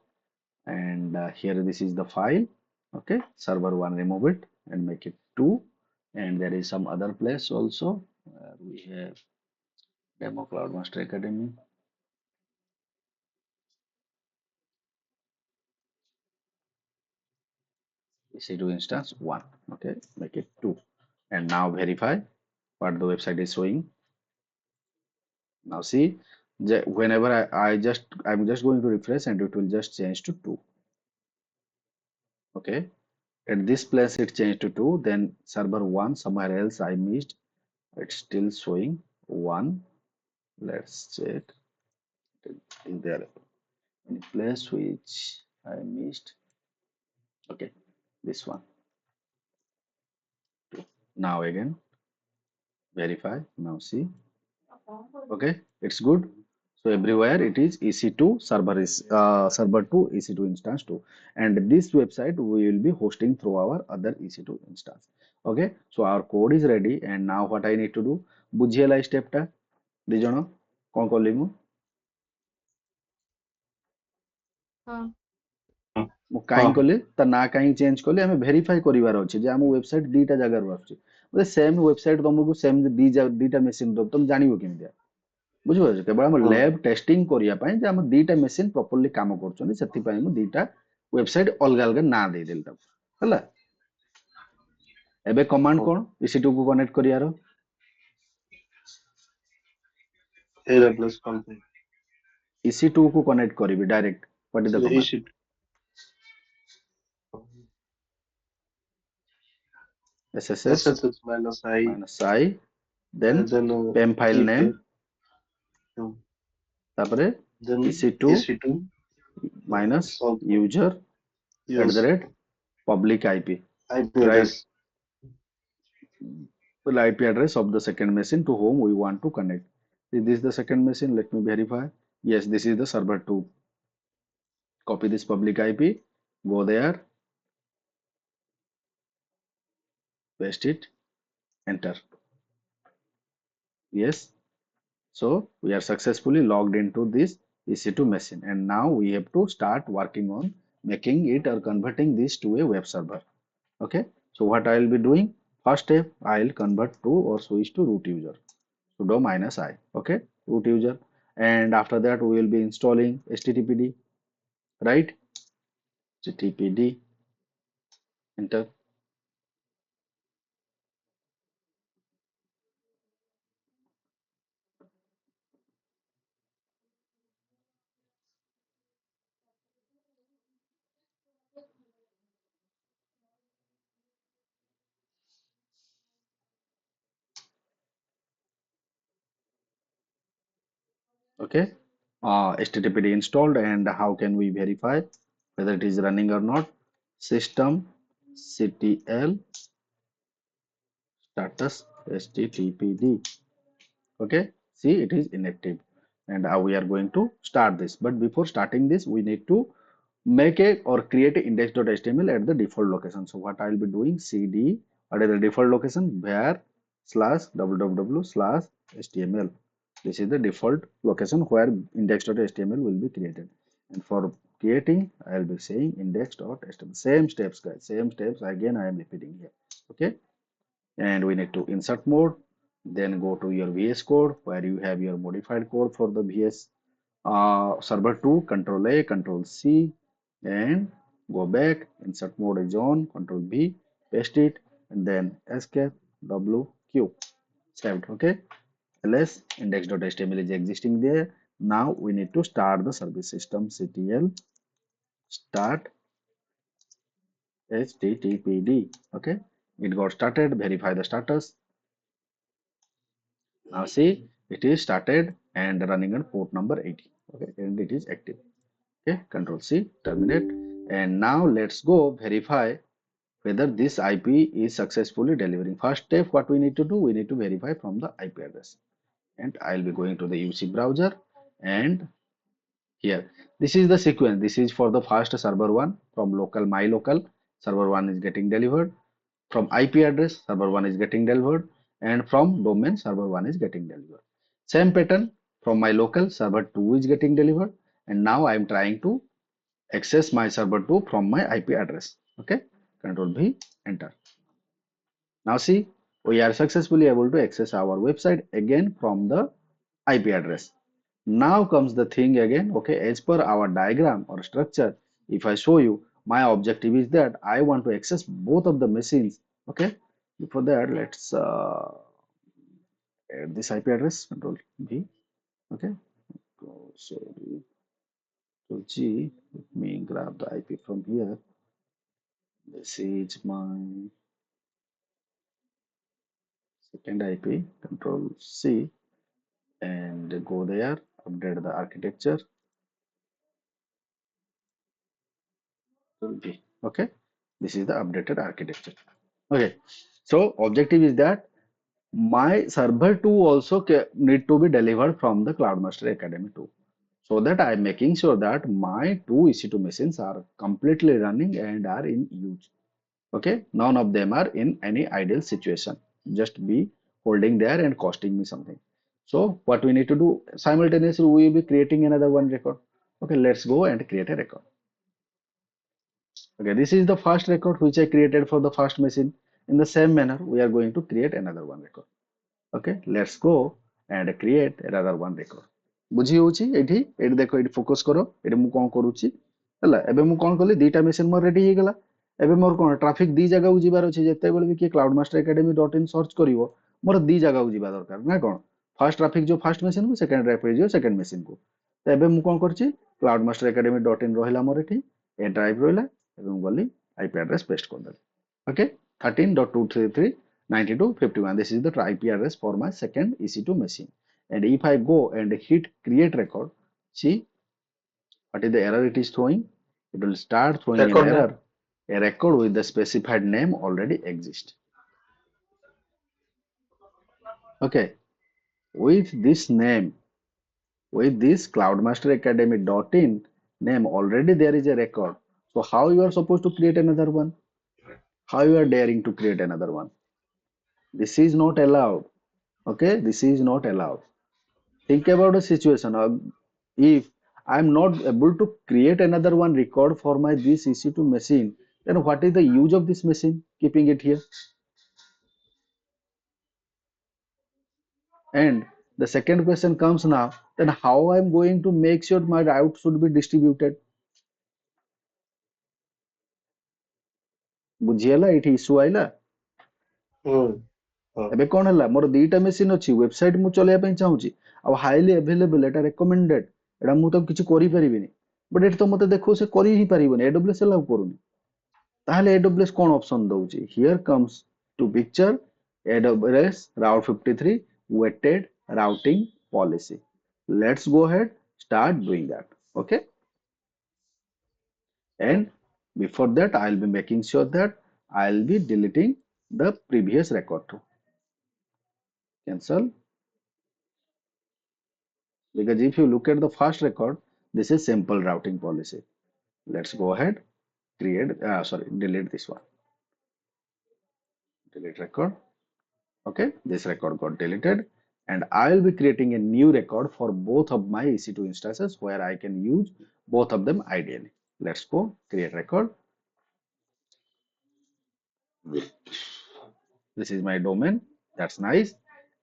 Speaker 1: And here this is the file. Okay, server 1, remove it and make it 2. And there is some other place also where we have demo cloud master academy ec2 instance 1. Okay, make it 2. And now verify what the website is showing. Now see, whenever I'm just going to refresh and it will just change to 2. Okay, at this place it changed to 2. Then server 1, somewhere else I missed, it's still showing 1. Let's check. Is there any place which I missed? Okay, this one. Now again verify. Now see. Okay, it's good. So everywhere it is EC2 server is server 2 EC2 instance 2, and this website we will be hosting through our other EC2 instance. Okay, so our code is ready, and now what I need to do? ବୁଝିହେଲା ଏଇ step ଟା ଦି ଜଣ କଣ କଲି ମୁଁ? ମୁଁ
Speaker 2: ହଁ
Speaker 1: କାହିଁ କଲି ତା ନାଁ କାହିଁ ଚେଞ୍ଜ କଲି? ଆମେ ଭେରିଫାଇ କରିବାର ଅଛି ଯେ ଆମ ୱେବସାଇଟ ଦିଟା ଜାଗାରୁ ଆସୁଛି। ବୋଧେ ସେମ୍ ୱେବସାଇଟ ତମକୁ ସେମ୍ ଦିଟା ମେସିନ ଦବ, ତମେ ଜାଣିବ କେମିତି? ବୁଝିପାରୁଛ କେବଳ ଆମ
Speaker 2: ହଁ
Speaker 1: ଲ୍ୟାବ୍ ଟେଷ୍ଟିଂ କରିବା ପାଇଁ ଯେ ଆମ ଦିଟା ମେସିନ୍ ପ୍ରପରଲି କାମ କରୁଛନ୍ତି ସେଥିପାଇଁ ମୁଁ ଦିଟା ୱେବସାଇଟ୍ ଅଲଗା ଅଲଗା ନାଁ ଦେଇଦେଲି ତାକୁ ହେଲା। ଏବେ କମାଣ୍ଡ
Speaker 2: ହଁ
Speaker 1: କଣ EC2 କୁ କନେକ୍ଟ କରିବାର
Speaker 2: A replace company.
Speaker 1: EC2 କୁ କନେକ୍ଟ କରିବି direct what is the
Speaker 2: So
Speaker 1: command
Speaker 2: issue
Speaker 1: SSH
Speaker 2: SSH minus I
Speaker 1: minus I then
Speaker 2: then
Speaker 1: PEM file name
Speaker 2: keep
Speaker 1: ତାପରେ
Speaker 2: then
Speaker 1: EC2
Speaker 2: EC2
Speaker 1: minus
Speaker 2: so
Speaker 1: user at the
Speaker 2: use
Speaker 1: rate public IP,
Speaker 2: IP
Speaker 1: right?
Speaker 2: address.
Speaker 1: The IP address of the second machine to whom we want to connect. Is this the second machine? Let me verify. Yes, this is the server 2. Copy this public IP, go there, paste it, enter. Yes, so we are successfully logged into this EC2 machine and now we have to start working on making it or converting this to a web server. Okay, so what I will be doing? First step, I will convert to or switch to root user. Sudo minus I. Okay, root user. And after that, we will be installing HTTPD, right? HTTPD, enter. Okay, HTTPD installed, and how can we verify whether it is running or not? System CTL status HTTPD. Okay, see it is inactive, and now we are going to start this. But before starting this, we need to make a or create a index.html at the default location. So what I'll be doing cd at the default location where slash www slash html. This is the default location where index.html will be created. And for creating, I'll be saying index.html. Same steps, guys. Same steps. Again, I am repeating here. Okay. And we need to insert mode. Then go to your VS Code where you have your modified code for the VS server 2, control A, control C, and go back. Insert mode is on, control V, paste it, and then escape W Q. Saved. Okay. ls index.html is existing there. Now we need to start the service system ctl start httpd. Okay. It got started. Verify the status. Now see it is started and running on port number 80. Okay, and it is active. Okay, control C, terminate. And now let's go verify whether this IP is successfully delivering. First step, what we need to do, we need to verify from the IP address. And I'll be going to the UC browser and here. This is the sequence. This is for the first server 1 from local my local. Server 1 is getting delivered. From IP address, server 1 is getting delivered. And from domain, server 1 is getting delivered. Same pattern from my local, server 2 is getting delivered. And now I'm trying to access my server 2 from my IP address. Okay, control V, enter. Now see, we are successfully able to access our website again from the IP address. Now comes the thing again. Okay, as per our diagram or structure, if I show you, my objective is that I want to access both of the machines. Okay, before that, let's add this IP address, control V. Okay, so control G, let me grab the IP from here. This is my second IP, control C, and go there, update the architecture, control V. Okay, this is the updated architecture. Okay, so objective is that my server 2 also need to be delivered from the Cloudmaster Academy 2. So that I'm making sure that my two EC2 machines are completely running and are in use. Okay, none of them are in any ideal situation. Just be holding there and costing me something. So what we need to do simultaneously, we will be creating another one record. Okay, let's go and create a record. Okay, this is the first record which I created for the first machine. In the same manner, we are going to create another one record. Okay, let's go and create another one record. ବୁଝି ହଉଛି ଏଇଠି ଏଇଠି ଦେଖ ଏଇଠି focus କର ଏଇଠି ମୁଁ କଣ କରୁଛି ହେଲା ଏବେ ମୁଁ କଣ କଲି ଦିଟା ମେସିନ ମୋର ରେଡି ହେଇଗଲା ଏବେ ମୋର କଣ ଟ୍ରାଫିକ ଦି ଜାଗାକୁ ଯିବାର ଅଛି ଯେତେବେଳେ ବି କିଏ cloud master academy dot in search କରିବ ମୋର ଦି ଜାଗାକୁ ଯିବା ଦରକାର ନା କଣ ଫାର୍ଷ୍ଟ ଟ୍ରାଫିକ ଯିବ ଫାର୍ଷ୍ଟ ମେସିନ କୁ ସେକେଣ୍ଡ ଟ୍ରାଫିକ ଯିବ ସେକେଣ୍ଡ ମେସିନ କୁ ତ ଏବେ ମୁଁ କଣ କରିଛି cloud master academy dot in ରହିଲା ମୋର ଏଠି ଏ ଡ୍ରାଇଭ ରହିଲା ଏବଂ ଗଲି ଆଇପି ଆଡ୍ରେସ ପେଷ୍ଟ କରିଦେଲି okay 13.233.92.51 this is the IP address for my second EC2 machine and if I go and hit create record see what is the error it is throwing it will start throwing an
Speaker 2: Record name.
Speaker 1: error a record with the specified name already exists okay with this name with this cloudmaster academy .in name already there is a record so how you are supposed to create another one how you are daring to create another one this is not allowed okay this is not allowed think about a situation if I'm not able to create another one record for my this EC2 machine then what is the use of this machine keeping it here and the second question comes now then how I'm going to make sure my route should be distributed ବୁଝିହେଲା ଏଇଠି issue ଆଇଲା
Speaker 2: Hmm. ହଁ
Speaker 1: ଏବେ କଣ ହେଲା ମୋର ଦିଟା machine ଅଛି ୱେବସାଇଟ ମୁଁ ଚଲେଇବା ପାଇଁ ଚାହୁଁଛି ଆଉ ହାଇଲି ଆଭେଲେବଲ ଏଟା ରେକମେଣ୍ଡେଡ ଏଟା ମୁଁ ତ କିଛି କରିପାରିବିନି ବଟ୍ ଏଠି ତ ମତେ ଦେଖୁ ସେ କରି ହିଁ ପାରିବନି AWS ଆଲାଉ କରୁନି ତାହେଲେ AWS କଣ ଅପସନ ଦଉଛି here comes to picture AWS Route 53 weighted routing policy let's go ahead start doing that okay
Speaker 2: ହଁ
Speaker 1: and before that I'll be making sure that I'll be deleting the previous record to cancel because if you look at the first record this is simple routing policy let's go ahead create sorry delete this one delete record okay this record got deleted and I will be creating a new record for both of my EC2 instances where I can use both of them ideally let's go create record this is my domain that's nice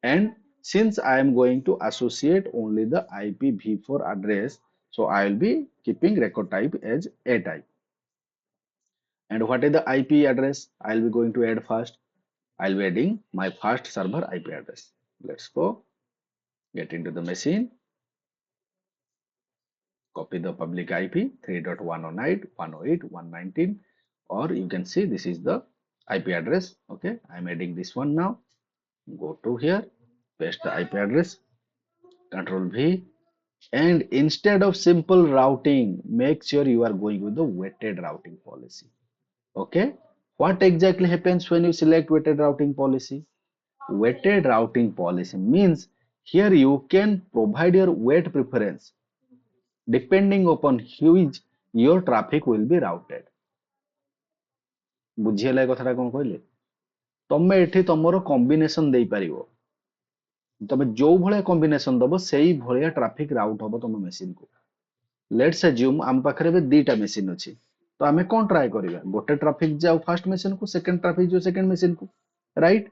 Speaker 1: and since I am going to associate only the IPv4 address so I will be keeping record type as a type and what is the IP address I'll be going to add first I'll be adding my first server IP address let's go get into the machine copy the public IP 3.109.108.119 or you can see this is the IP address okay I'm adding this one now go to here paste the IP address control V and instead of simple routing make sure you are going with the weighted routing policy okay what exactly happens when you select weighted routing policy weighted routing policy means here you can provide your weight preference depending upon which your traffic will be routed ବୁଝିହେଲା ଏ କଥାଟା କଣ କହିଲେ ତମେ ଏଠି ତମର combination ଦେଇପାରିବ ତମେ ଯୋଉ ଭଳିଆ କମ୍ବିନେସନ ଦବ ସେଇ ଭଳିଆ ଟ୍ରାଫିକ ରାଉଟ ହବ ତମ ମେସିନ କୁ ଲେଟ୍ସ ଆଜ୍ୟୁମ ଆମ ପାଖରେ ଏବେ ଦିଟା ମେସିନ ଅଛି ତ ଆମେ କଣ ଟ୍ରାଏ କରିବା ଗୋଟେ ଟ୍ରାଫିକ ଯାଉ ଫାର୍ଷ୍ଟ ମେସିନ କୁ ସେକେଣ୍ଡ ଟ୍ରାଫିକ ଯିବ ସେକେଣ୍ଡ ମେସିନ କୁ ରାଇଟ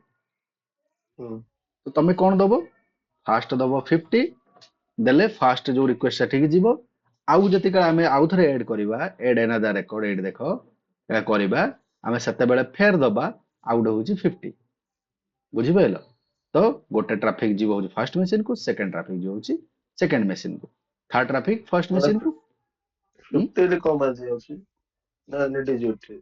Speaker 2: ହୁଁ
Speaker 1: ତ ତମେ କଣ ଦବ ଫାଷ୍ଟ ଦବ 50 ଦେଲେ ଫାଷ୍ଟ ଯୋଉ ରିକ୍ୱେଷ୍ଟ ସେଠିକି ଯିବ ଆଉ ଯେତିକି ଆମେ ଆଉ ଥରେ ଆଡ କରିବା ଆଡ ଆନାଦର ରେକର୍ଡ ଏଇଠି ଦେଖ ଏହା କରିବା ଆମେ ସେତେବେଳେ ଫେର ଦବା ଆଉ ଗୋଟେ ହଉଛି 50 ବୁଝିପାରିଲ ତ ଗୋଟେ ଟ୍ରାଫିକ ଯିବ ହଉଛି ଫାର୍ଷ୍ଟ ମେସିନ କୁ ସେକେଣ୍ଡ ଟ୍ରାଫିକ ଯିବ ହଉଛି ସେକେଣ୍ଡ ମେସିନ କୁ ଥାର୍ଡ ଟ୍ରାଫିକ ଫାର୍ଷ୍ଟ
Speaker 2: ମାନେ
Speaker 1: ମେସିନ କୁ
Speaker 2: 50 କଣ ପାଇଁ ଦିଆଯାଉଛି ନା ନେଟ ଉଠେ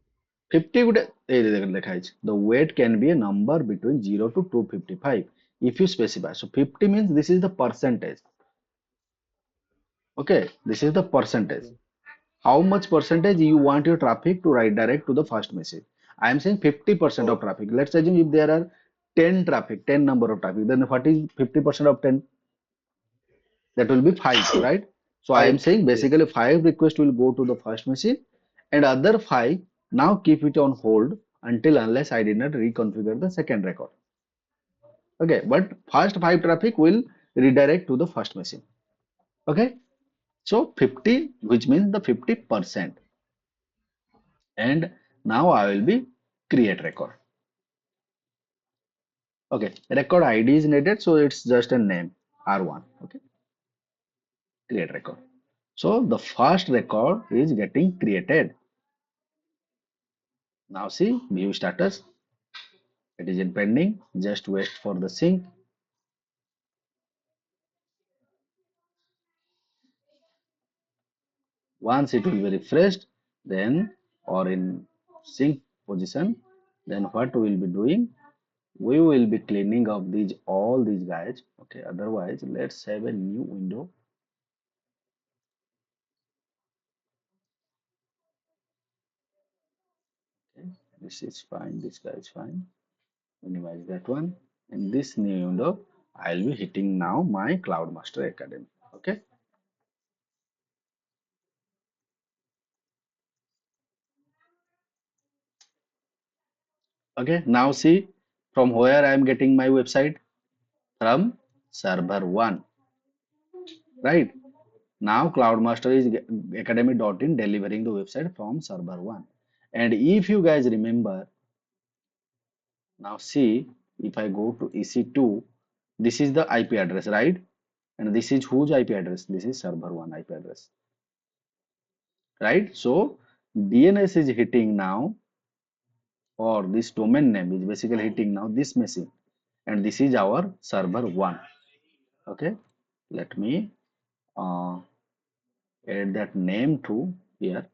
Speaker 1: 50 ଗୋଟେ ଏଇ ଲେଖା ହେଇଛି the weight can be a number between 0 to 255 if you specify so 50 means this is the percentage okay this is the percentage how much percentage you want your traffic to redirect to the first message I am saying 50%
Speaker 2: ହଁ
Speaker 1: of traffic let's assume if there are 10 traffic 10 number of traffic then what is 50% of 10 that will be 5 right so I am
Speaker 2: 5
Speaker 1: saying
Speaker 2: yes
Speaker 1: basically 5 requests will go to the first machine and other 5 now keep it on hold until unless I did not reconfigure the second record okay but first 5 traffic will redirect to the first machine okay so 50 which means the 50% and now I will be create record okay record ID is needed so it's just a name R1. Okay, create record. So the first record is getting created. Now see, view status. It is in pending. Just wait for the sync. Once it will be refreshed, then or in sync position, then what we will be doing? We will be cleaning up these all these guys. Okay, otherwise let's have a new window. Okay, this is fine, this guy is fine. Minimize that one. In this new window, I'll be hitting now my Cloud Master Academy. Okay, okay, now see from where I am getting my website, from server 1, right? Now Cloudmaster is academy.in delivering the website from server 1. And if you guys remember, now see, if I go to EC2, this is the IP address, right? And this is whose IP address? This is server 1 IP address, right? So DNS is hitting now, or this domain name is basically hitting now this machine. And this is our server 1. Okay, let me uh, add that name to here.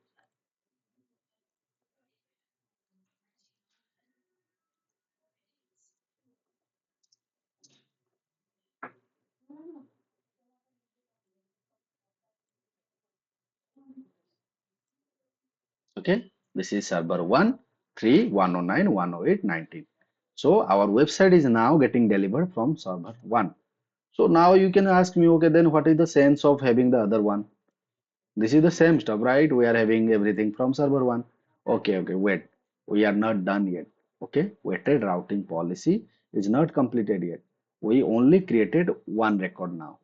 Speaker 1: Okay, this is server 1, 3, 109, 108, 19. So our website is now getting delivered from server 1. So now you can ask me, okay, then what is the sense of having the other one? This is the same stuff, right? We are having everything from server 1. Okay, okay, wait. We are not done yet. Okay, weighted routing policy is not completed yet. We only created one record now.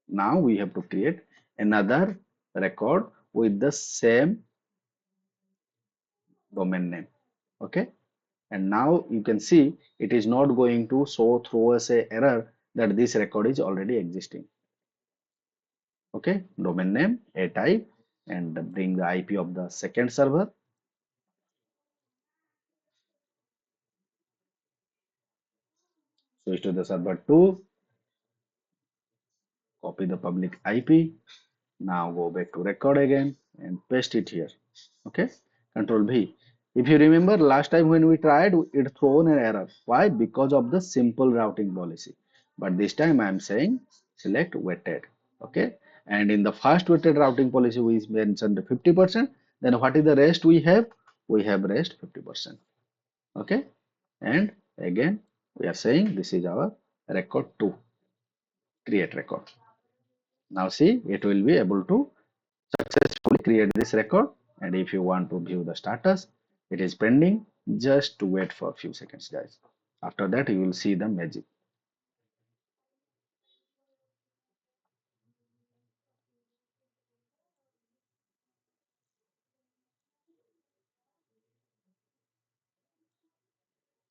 Speaker 1: Now we have to create another record with the same domain name. Okay, and now you can see it is not going to show through us a error that this record is already existing. Okay, domain name, a type, and bring the IP of the second server. Switch to the server 2, copy the public IP. Now go back to record again and paste it here. Okay, control V. If you remember last time when we tried, it thrown an error. Why? Because of the simple routing policy. But this time I am saying select weighted. Okay, and in the first weighted routing policy we mentioned 50%. Then what is the rest we have? We have rest 50%. Okay, and again we are saying this is our record 2, create record. Now see, it will be able to successfully create this record. And if you want to view the status, it is pending. Just to wait for a few seconds, guys. After that you will see the magic.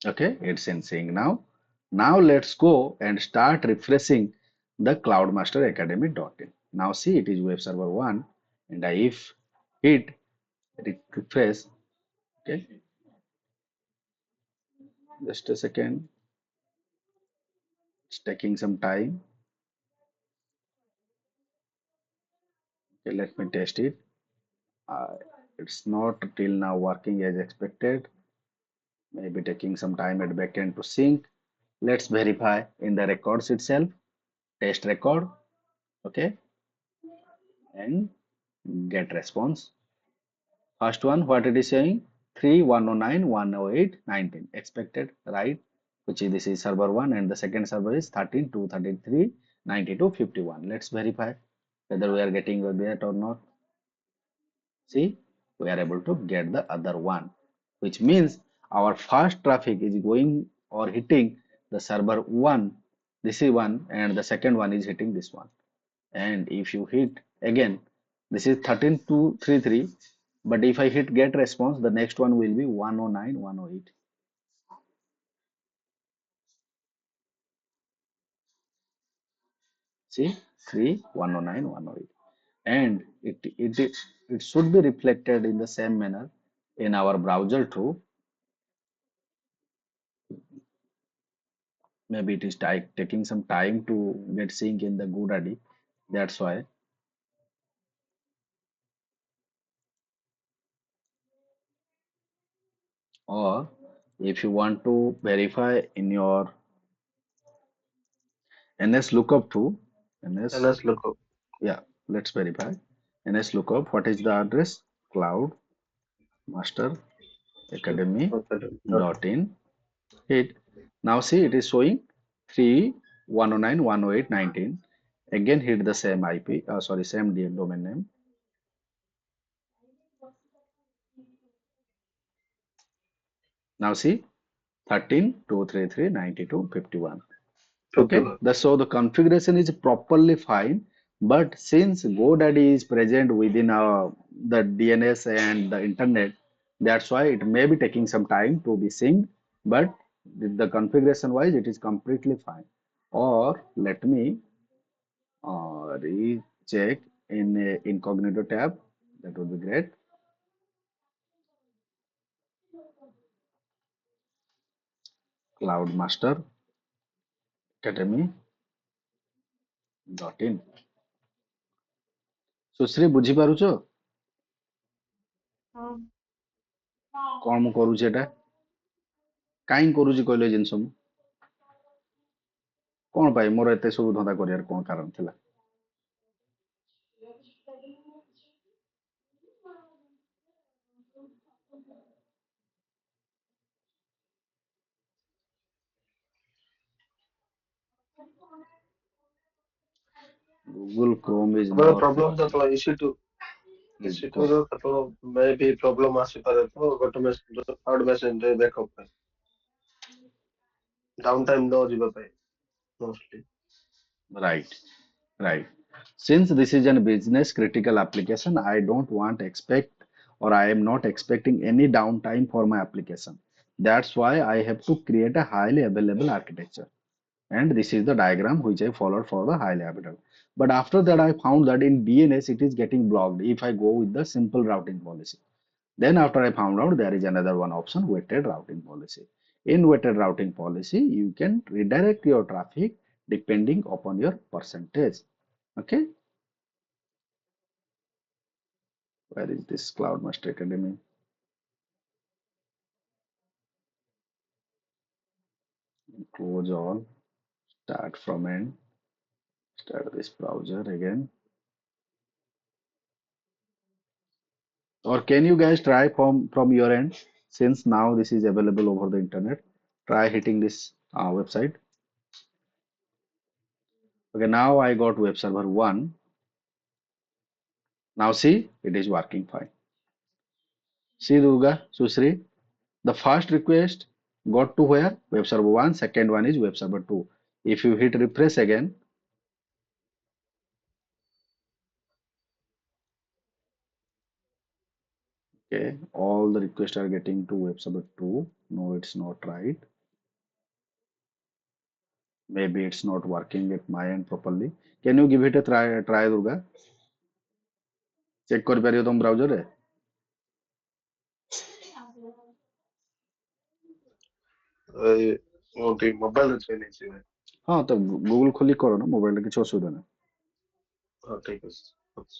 Speaker 1: Okay, it's in sync now. Now let's go and start refreshing the Cloudmaster Academy.in. Now see, it is web server 1, and if hit refresh, okay, just a second, it's taking some time. Okay, let me test it. uh, it's not till now working as expected, maybe taking some time at backend to sync. Let's verify in the records itself, test record. Okay, and get response. First one, what it is saying, 3, 109, 108, 19 expected, right? Which is, this is server 1, and the second server is 13, 233, 92, 51. Let's verify whether we are getting that or not. See, we are able to get the other one, which means our first traffic is going or hitting the server 1. This is one, and the second one is hitting this one. And if you hit again, this is 13233, but if I hit get response, the next one will be 109, 108. See, 3 109 108, and it should be reflected in the same manner in our browser too. Maybe it is taking some time to get sync in the GoDaddy. That's why. Or if you want to verify in your NS lookup too, NS,
Speaker 2: NS lookup.
Speaker 1: yeah, let's verify. NS lookup, what is the address? Cloud Master Academy
Speaker 2: Okay.
Speaker 1: dot in. Hit. Now see it is showing 3 109 108 19. Again hit the same IP, sorry, same domain name. Now see 13 233 92 51. Okay,
Speaker 2: 51.
Speaker 1: so the configuration is properly fine, but since GoDaddy is present within the DNS and the internet, that's why it may be taking some time to be synced, but the configuration wise, it is completely fine. Or let me recheck in a incognito tab. That would be great. Cloud Master Academy dot in. ସୁଶ୍ରୀ ବୁଝିପାରୁଛ କଣ ମୁଁ କରୁଛି ଏଟା କାହିଁ କରୁଛି କହିଲେ ଏ ଜିନିଷ ମୁଁ କଣ ପାଇଁ ମୋର ଏତେ ସବୁ ଧନ୍ଦା କରିବାର କଣ କାରଣ ଥିଲା Google Chrome is
Speaker 2: ଆମର
Speaker 1: not
Speaker 2: ପ୍ରୋବ୍ଲେମ
Speaker 1: working.
Speaker 2: ଯେତେବେଳେ EC2 ର କେତେବେଳେ ମେ ବି ପ୍ରୋବ୍ଲେମ ଆସିପାରେ ତ ଗୋଟେ ମେସିନ ଥାର୍ଡ ମେସିନ ରେ ବ୍ୟାକଅପ୍ ପାଇଁ ଡାଉନ ଟାଇମ ନ ଯିବା ପାଇଁ mostly.
Speaker 1: Right, right. Since this is a business critical application, I don't want expect or I am not expecting any downtime for my application. That's why I have to create a highly available architecture. And this is the diagram which I followed for the highly available. But after that, I found that in DNS it is getting blocked if I go with the simple routing policy. Then after I found out there is another one option, weighted routing policy. In weighted routing policy, you can redirect your traffic depending upon your percentage. Okay, where is this Cloud Master Academy? Close all, start from end, start this browser again. Or can you guys try from your end since now this is available over the internet? Try hitting this website. Okay, now I got web server 1. Now see, it is working fine. See Durga, Susri, the first request got to where? Web server 1, second one is web server 2. If you hit refresh again, okay, all the requests are getting to web server 2. No, it's not right. Maybe it's not working at my end properly. Can you give it a try Durga? Check କରିପାରିବ ତମ browser ରେ?
Speaker 2: ଏଇ ମୁଁ ଟିକେ mobile ରେ ନେଇଛି ଭାଇ।
Speaker 1: ହଁ ତ ଗୁଗଲ ଖୋଲି କର ନା ମୋବାଇଲରେ କିଛି ଅସୁବିଧା ନାହିଁ
Speaker 2: ହଁ ଠିକ ଅଛି।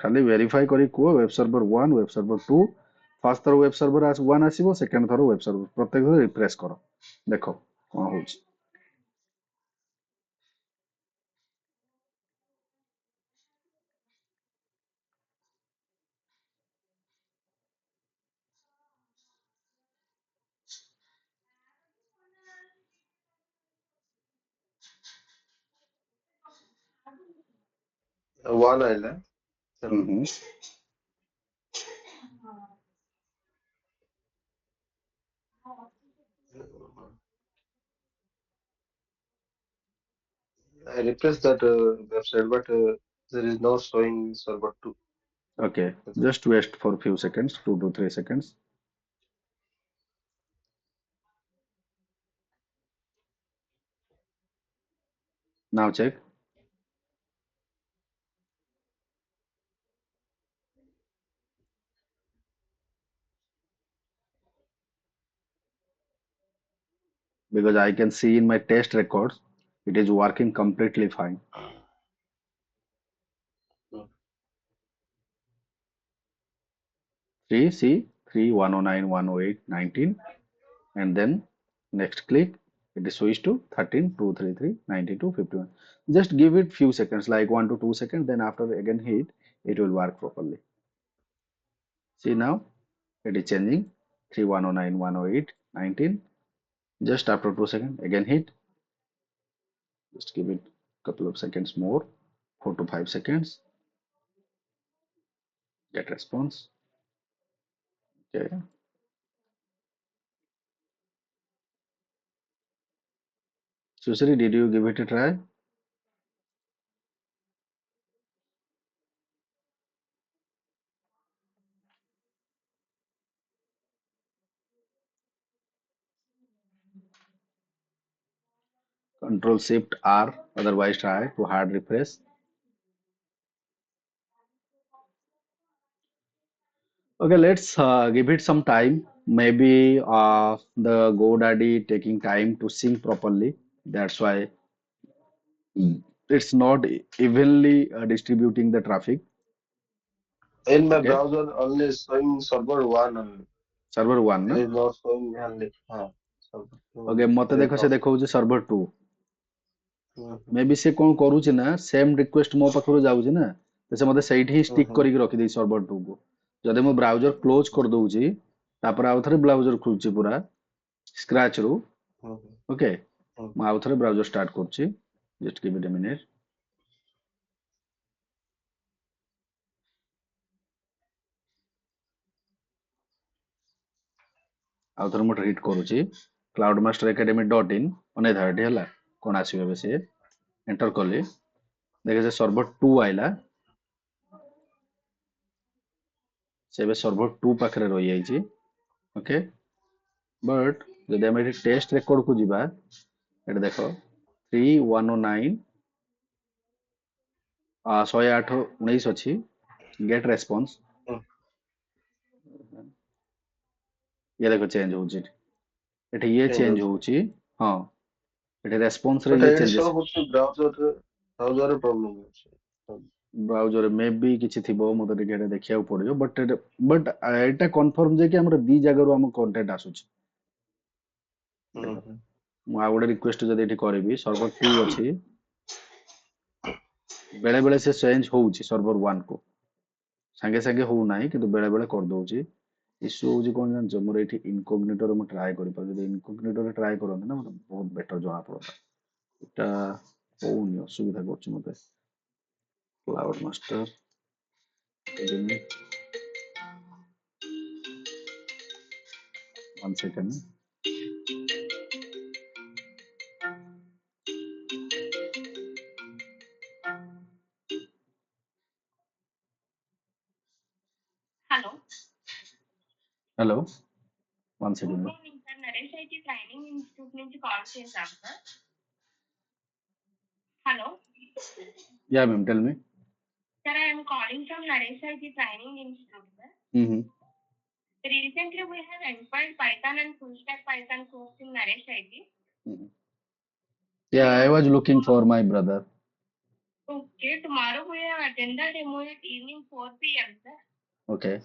Speaker 1: ଖାଲି ଭେରିଫାଇ କରି କୁହ web server 1 web server 2 first ଥର ୱେବ ସର୍ଭର 1 ଆସିବ ସେକେଣ୍ଡ ଥର ୱେବ ସର୍ଭର ପ୍ରତ୍ୟେକ ଥର ରିଫ୍ରେଶ କର ଦେଖ କଣ ହଉଛି
Speaker 2: 1 ଆଇଲା
Speaker 1: ହୁଁ
Speaker 2: ହେଲା।
Speaker 1: ହୁଁ
Speaker 2: I refreshed that website, but there is no showing server 2.
Speaker 1: okay just wait for few seconds 2 to 3 seconds Now check because I can see in my test records it is working completely fine.
Speaker 2: Mm.
Speaker 1: 3 see 3 109 108 19 and then next click it is switched to 13 233 92 51. Just give it few seconds like 1 to 2 seconds, then after again hit it will work properly. See now it is changing 3 109 108 19. Just after 2 seconds again hit, just give it couple of seconds more, 4 to 5 seconds, get response. Okay. Susri, did you give it a try? Control Shift R, otherwise try to hard refresh. Okay, let's give it some time. Maybe the GoDaddy taking time to sync properly. That's why it's not evenly distributing the traffic.
Speaker 2: In my
Speaker 1: Okay,
Speaker 2: browser, only is showing server one only.
Speaker 1: server one
Speaker 2: It
Speaker 1: na.
Speaker 2: is not showing only. Server two
Speaker 1: Okay,
Speaker 2: only.
Speaker 1: ମତେ
Speaker 2: It is
Speaker 1: ଦେଖ ସେ
Speaker 2: not.
Speaker 1: ଦେଖଉଛି server 2.
Speaker 2: Mhm,
Speaker 1: May ବି ସେ କଣ କରୁଛି ନା same request ମୋ ପାଖରୁ ଯାଉଛି ନା, ତ ସେ ମତେ ସେଇଠି ହିଁ ଷ୍ଟିକ୍
Speaker 2: mhm,
Speaker 1: କରିକି ରଖିଦେଇଛି ସର୍ଭର 2 କୁ। ଯଦି ମୁଁ ବ୍ରାଉଜର କ୍ଲୋଜ କରିଦଉଛି ତାପରେ ଆଉ ଥରେ ବ୍ରାଉଜର ଖୋଲୁଛି ପୁରା ସ୍କ୍ରାଚ ରୁ,
Speaker 2: mhm,
Speaker 1: ଓକେ,
Speaker 2: mhm.
Speaker 1: ମୁଁ ଆଉ ଥରେ ବ୍ରାଉଜର ଷ୍ଟାର୍ଟ କରୁଛି, just give it a minute. ଆଉ ଥରେ ମୁଁ ହିଟ୍ କରୁଛି cloud master academy dot in, ଅନେଇଥା ଏଠି ହେଲା କଣ ଆସିବ ଏବେ, ସିଏ ଏଣ୍ଟର କଲି, ଦେଖେ ସେ ସର୍ଭର 2 ଆଇଲା, ସେ ଏବେ ସର୍ଭର 2 ପାଖରେ ରହିଯାଇଛି, ଓକେ। ବଟ୍ ଯଦି ଆମେ ଏଠି ଟେଷ୍ଟ ରେକର୍ଡକୁ ଯିବା, ଏଠି ଦେଖ 3109 108 19 ଅଛି, ଗେଟ୍ ରେସ୍ପନ୍ସ,
Speaker 2: Mm.
Speaker 1: ଇଏ ଦେଖ ଚେଞ୍ଜ ହଉଛି ଏଠି, ଏଠି ଇଏ
Speaker 2: Change
Speaker 1: ଚେଞ୍ଜ
Speaker 2: also.
Speaker 1: ହଉଛି, ହଁ ଏଠି ରେସ୍ପନ୍ସରେ
Speaker 2: But
Speaker 1: ଇଏ
Speaker 2: it
Speaker 1: ଚେଞ୍ଜେସ୍।
Speaker 2: show ହଉଛି browser problem ହଉଛି।
Speaker 1: ବ୍ରାଉଜରରେ ମେ ବି କିଛି ଥିବ, ମତେ ଟିକେ ଏଟା ଦେଖିବାକୁ ପଡିବ, ବଟ୍ ଏଇଟା କନଫର୍ମ ଯେ କି ଆମର ଦି ଜାଗାରୁ ଆମ କଣ୍ଟେଣ୍ଟ ଆସୁଛି।
Speaker 2: ହୁଁ
Speaker 1: ଦେଖ
Speaker 2: ହୁଁ
Speaker 1: ମୁଁ ଆଉ ଗୋଟେ ରିକ୍ୱେଷ୍ଟ ଯଦି ଏଠି କରିବି, ସର୍ଭର 2 ଅଛି, ବେଳେ ବେଳେ ସେ ଚେଞ୍ଜ ହଉଛି ସର୍ଭର 1 କୁ, ସାଙ୍ଗେ ସାଙ୍ଗେ ହଉନାହିଁ କିନ୍ତୁ ବେଳେ ବେଳେ କରିଦଉଛି। ଇସ୍ୟୁ ହଉଛି କଣ ଜାଣିଛ, ମୋର ଏଇଠି ଇନକୋଗ୍ନିଟୋରେ ମୁଁ ଟ୍ରାଏ କରିପାରୁଛି, ଯଦି ଇନକୋଗ୍ନିଟୋରେ ଟ୍ରାଏ କରନ୍ତି ନା ମତେ ବହୁତ ବେଟର ଜଣା ପଡନ୍ତା। ଏଟା ହଉନି, ଅସୁବିଧା କରୁଛି ମତେ। Cloud master one second. Hello hello one second good morning sir Naresh IT training institute నుంచి కాల్ చేశాం sir hello yeah ma'am tell me sir I am calling from Naresh IT Training Institute sir mm-hmm. Recently we have inquired Python and full stack Python course in Naresh IT. Mm-hmm. Yeah, I was looking for my brother. Okay, tomorrow we have attended demo at evening 4 p.m. sir. Okay.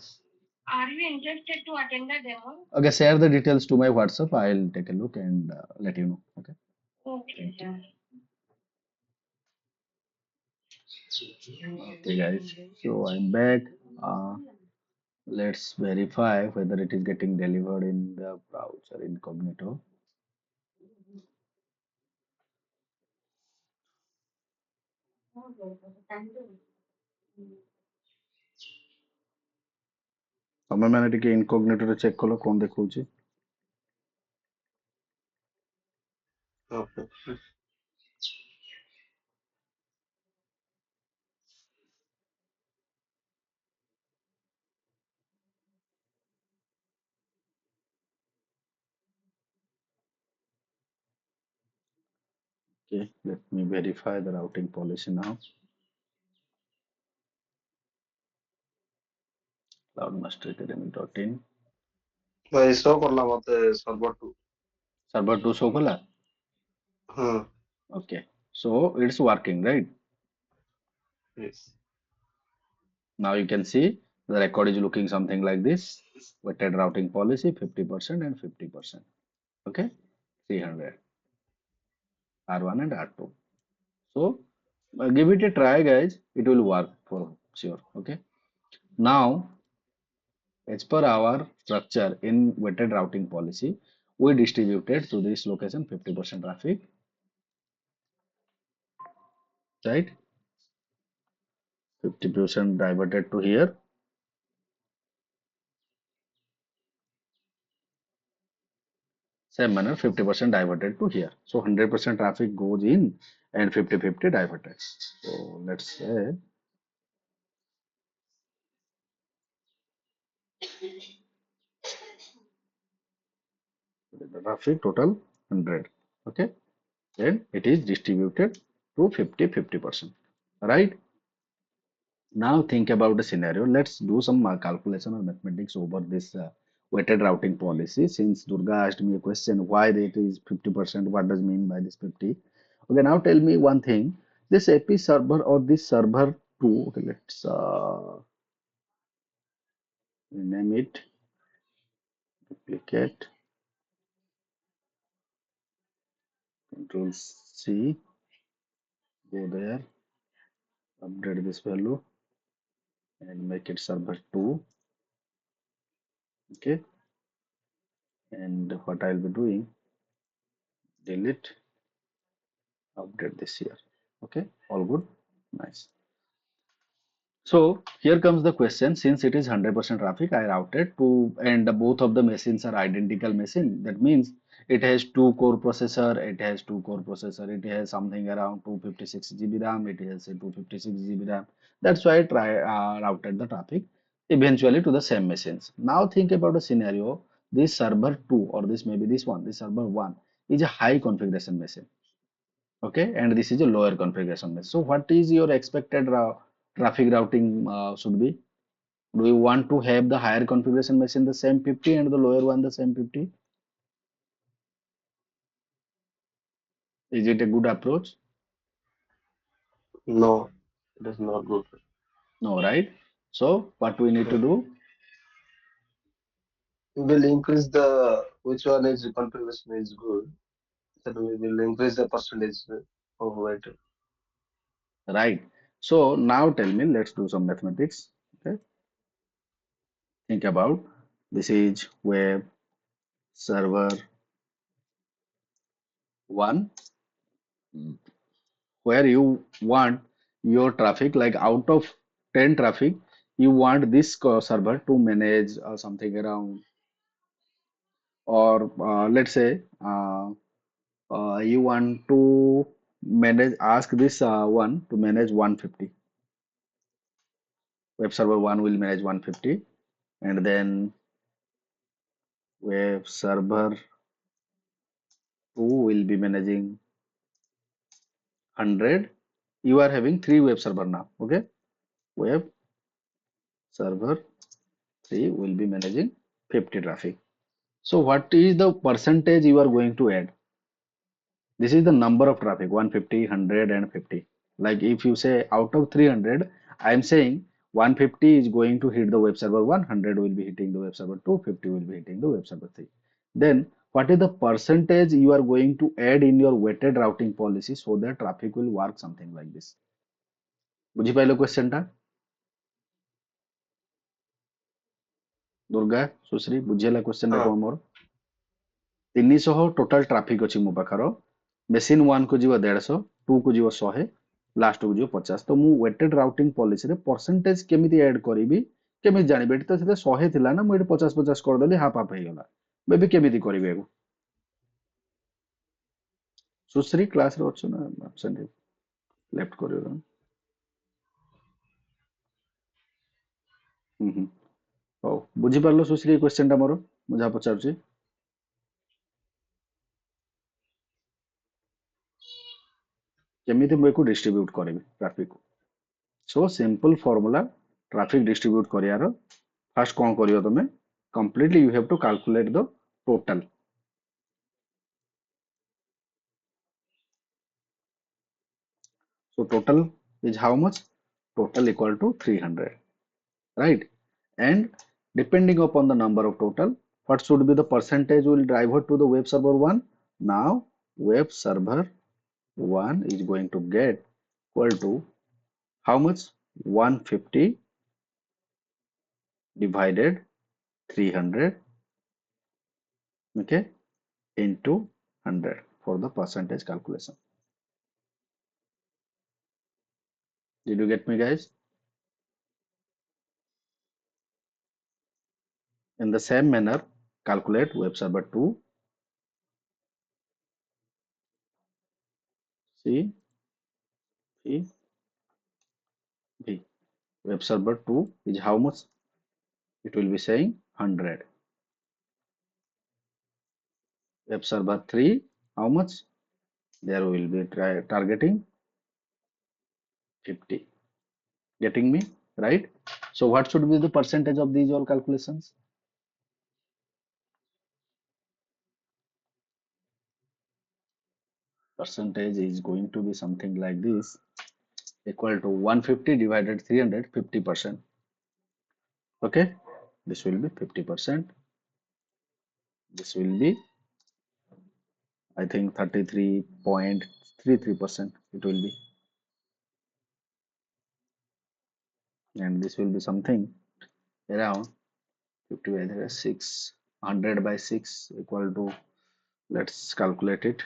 Speaker 1: Are you interested to attend the demo? Okay, share the details to my WhatsApp. I'll take a look and let you know. Okay. Okay, sir. Okay, guys. So I'm back. Uh, let's verify whether it is getting delivered in the browser incognito. ତମେ ମାନେ ଟିକେ ଇନକଗ୍ନିଟୋରେ check କଲ କଣ ଦେଖଉଛି।
Speaker 2: Okay.
Speaker 1: Okay, let me verify the routing policy now. cloudmasteracademy.in
Speaker 2: ଭାଇ show କଲା ମତେ server two.
Speaker 1: server 2 show kala.
Speaker 2: ହୁଁ
Speaker 1: Okay, so it's working, right?
Speaker 2: yes
Speaker 1: Now you can see the record is looking something like this. Weighted routing policy 50% and 50%. Okay, 300 R1 and R2. So give it a try, guys. It will work for sure. Okay. Now, as per our structure in weighted routing policy, we distributed to this location 50% traffic, right? 50% diverted to here. Same manner, 50% diverted to here. So 100% traffic goes in and 50-50 diverted. So let's say the traffic total 100. Okay. Then it is distributed to 50-50%. Right? Now think about the scenario. Let's do some calculation or mathematics over this weighted routing policy. Since Durga asked me a question, why it is 50%? What does mean by this 50? Okay, now tell me one thing. This AP server or this server 2, okay, let's name it, duplicate, Control C, go there, update this value and make it server 2. Okay, and what I'll be doing, delete, update this here. Okay, all good, nice. So here comes the question. Since it is 100% traffic, I routed to, and both of the machines are identical machine. That means it has two core processor. It has two core processor. It has something around 256 GB RAM. It has a 256 GB RAM. That's why I routed the traffic eventually to the same machines. Now think about a scenario. This server 2 or this maybe this one, this server 1 is a high configuration machine. Okay, and this is a lower configuration mesh. So what is your expected traffic routing should be? Do you want to have the higher configuration mesh in the same 50 and the lower one the same 50? Is it a good approach?
Speaker 2: no it is not good.
Speaker 1: No, right? So what we need to
Speaker 2: Hmm.
Speaker 1: do?
Speaker 2: We will increase the which one is configuration is good, then we will increase the percentage of weight.
Speaker 1: Right. So now tell me, let's do some mathematics. Okay. Think about this is web server 1 where you want your traffic like out of 10 traffic you want this server to manage something around or let's say you want to manage ask this one to manage 150. Web server 1 will manage 150 and then web server 2 will be managing 100. You are having three web server now. Okay, web server 3 will be managing 50 traffic. So what is the percentage you are going to add? This is the number of traffic 150, 100 and 50. Like if you say out of 300, I am saying 150 is going to hit the web server 1, 100 will be hitting the web server 2, 50 will be hitting the web server 3. Then what is the percentage you are going to add in your weighted routing policy so that traffic will work something like this? ବୁଝିପାରିଲ question ଟା? ଦୁର୍ଗା, ସୁଶ୍ରୀ ବୁଝିହେଲା question ଟା
Speaker 2: ହଁ
Speaker 1: କଣ ମୋର? 300 total traffic ଅଛି ମୋ ପାଖର ମେସିନ୍ 1 କୁ ଯିବ 150 2 କୁ ଯିବ 100 ଲାଷ୍ଟ କୁ ଯିବ 50 ତ ମୁଁ ୱେଟେଡ ରାଉଟିଂ ପଲିସିରେ ପରସେଣ୍ଟେଜ କେମିତି ଆଡ୍ କରିବି କେମିତି ଜାଣିବି ଏଠି ତ ସେଟା 100 ଥିଲା ନା ମୁଁ ଏଠି 50-50 କରିଦେଲି ହାଫ୍ ହାଫ୍ ହେଇଗଲା ବେବି କେମିତି କରିବି ଏକୁ ସୁଶ୍ରୀ କ୍ଲାସରେ ଅଛୁ ନା ଆବସେଣ୍ଟ ଲେଫ୍ଟ କରିବ ହୁଁ ହଉ ବୁଝିପାରିଲ ସୁଶ୍ରୀ କ୍ୱେଶ୍ଚନ ଟା ମୋର ମୁଁ ଯାହା ପଚାରୁଛି କେମିତି ମୁଁ ଏକୁ ଡିଷ୍ଟ୍ରିବ୍ୟୁଟ କରିବି traffic. So simple formula traffic distribute କରିବାର ଫାର୍ଷ୍ଟ କଣ କରିବ ତମେ completely you have to calculate the total. So total is how much? Total equal to 300, right? And depending upon the number of total, what should be the percentage will divert to the web server 1? Now web server 1 is going to get equal to how much? 150 divided 300, okay, into 100 for the percentage calculation. Did you get me, guys? In the same manner, calculate web server 2. C V V. Web server 2 is how much? It will be saying 100. Web server 3, how much? There will be targeting 50. Getting me? Right? So what should be the percentage of these all calculations? Percentage is going to be something like this, equal to 150 divided 300, 50%. Okay? This will be 50%. This will be, I think, 33.33%. It will be. And this will be something around 50 by 6, 100 by 6 equal to, let's calculate it.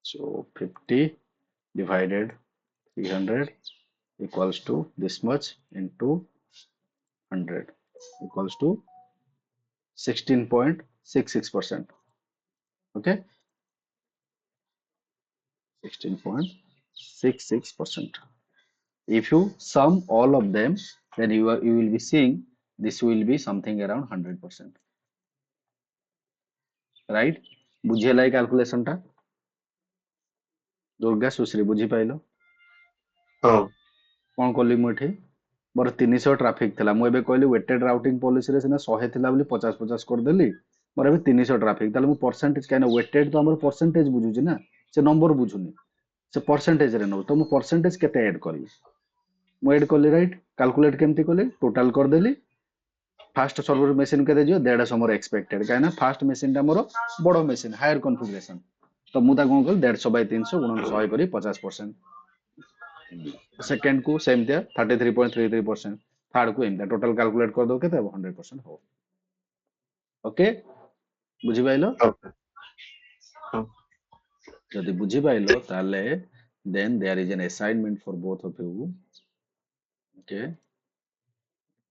Speaker 1: So 50 divided 300 equals to this much into 100 equals to 16.66%. Okay, 16.66%. If you sum all of them, then you will be seeing this will be something around 100%. Right? ବୁଝିହେଲା ଏଇ calculation ଟା? ଦୁର୍ଗା ସୁଶ୍ରୀ ବୁଝିପାଇଲ?
Speaker 2: ହଁ
Speaker 1: କଣ କଲି ମୁଁ ଏଠି? ମୋର 300 traffic ଥିଲା, ମୁଁ ଏବେ କହିଲି ୱେଟେଡ ରାଉଟିଂ ପଲିସିରେ ସିନା 100 ଥିଲା ବୋଲି 50-50 କରିଦେଲି, ମୋର ଏବେ 300 ଟ୍ରାଫିକ, ତାହେଲେ ମୁଁ ପରସେଣ୍ଟେଜ କାହିଁକି ୱେଟେଡ ତ ଆମର ପରସେଣ୍ଟେଜ ବୁଝୁଛି ନା, ସେ ନମ୍ବର ବୁଝୁନି, ସେ ପରସେଣ୍ଟେଜରେ ନେଉ, ତ ମୁଁ ପରସେଣ୍ଟେଜ କେତେ ଆଡ୍ କରିବି? ମୁଁ ଆଡ୍ କଲି, ରାଇଟ୍? କାଲକୁଲେଟ କେମିତି କଲି? ଟୋଟାଲ କରିଦେଲି। ଫାଷ୍ଟ ସର୍ଭର ମେସିନ କେତେ ଯିବ? 150 ମୋର ଏକ୍ସପେକ୍ଟେଡ, କାହିଁକିନା ଫାଷ୍ଟ ମେସିନଟା ମୋର ବଡ ମେସିନ, ହାୟର କନଫିଗରେସନ, ତ ମୁଁ ତାକୁ କଣ କଲି 150 ବାଇ 300 ଗୁଣନ 100 କରି 50%। सेकेंड को सेम दिया 33.33%, थर्ड को एमता टोटल कैलकुलेट कर दो केते 100% हो। ओके, बुझी पाइलो?
Speaker 2: ଓକେ ହଁ
Speaker 1: जदि बुझी पाइलो ताले then there is an assignment for both of you. Okay,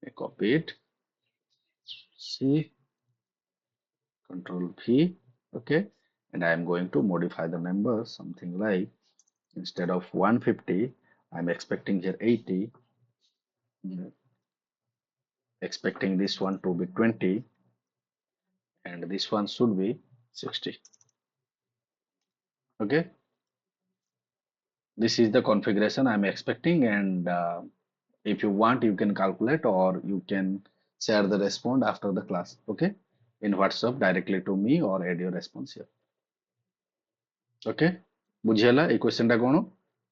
Speaker 1: I copy it, C, control V. Okay, and I am going to modify the numbers something like, instead of 150 I'm expecting here 80, expecting this one to be 20, and this one should be 60. Okay, this is the configuration I'm expecting, and if you want you can calculate or you can share the response after the class, okay, in WhatsApp directly to me or add your response here. Okay, ବୁଝିହେଲା ଏଇ question ଟା କଣ?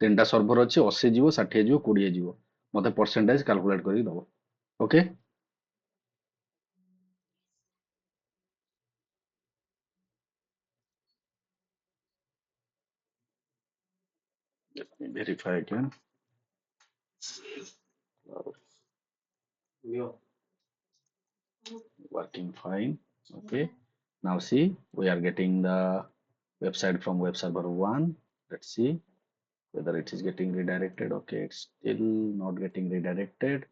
Speaker 1: ତିନିଟା server ଅଛି, 80 ଯିବ, 60 ଯିବ, 20 ଯିବ, ମତେ ପରସେଣ୍ଟେଜ କାଲକୁଲେଟ କରିକି ଦବ। Okay, let me verify again. Working fine. Okay, now see, we are getting the website from web server 1. Let's see whether it is getting redirected. Okay, it's still not getting redirected,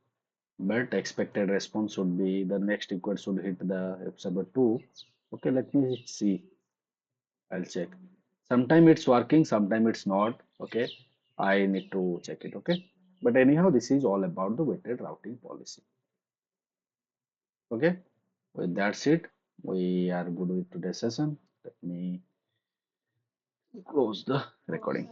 Speaker 1: but expected response should be the next request should hit the web server 2. Okay, let me see, I'll check. Sometime it's working, sometime it's not. Okay, I need to check it. Okay, but anyhow, this is all about the weighted routing policy. Okay, with that's it. We are good with today's session. Let me close the recording.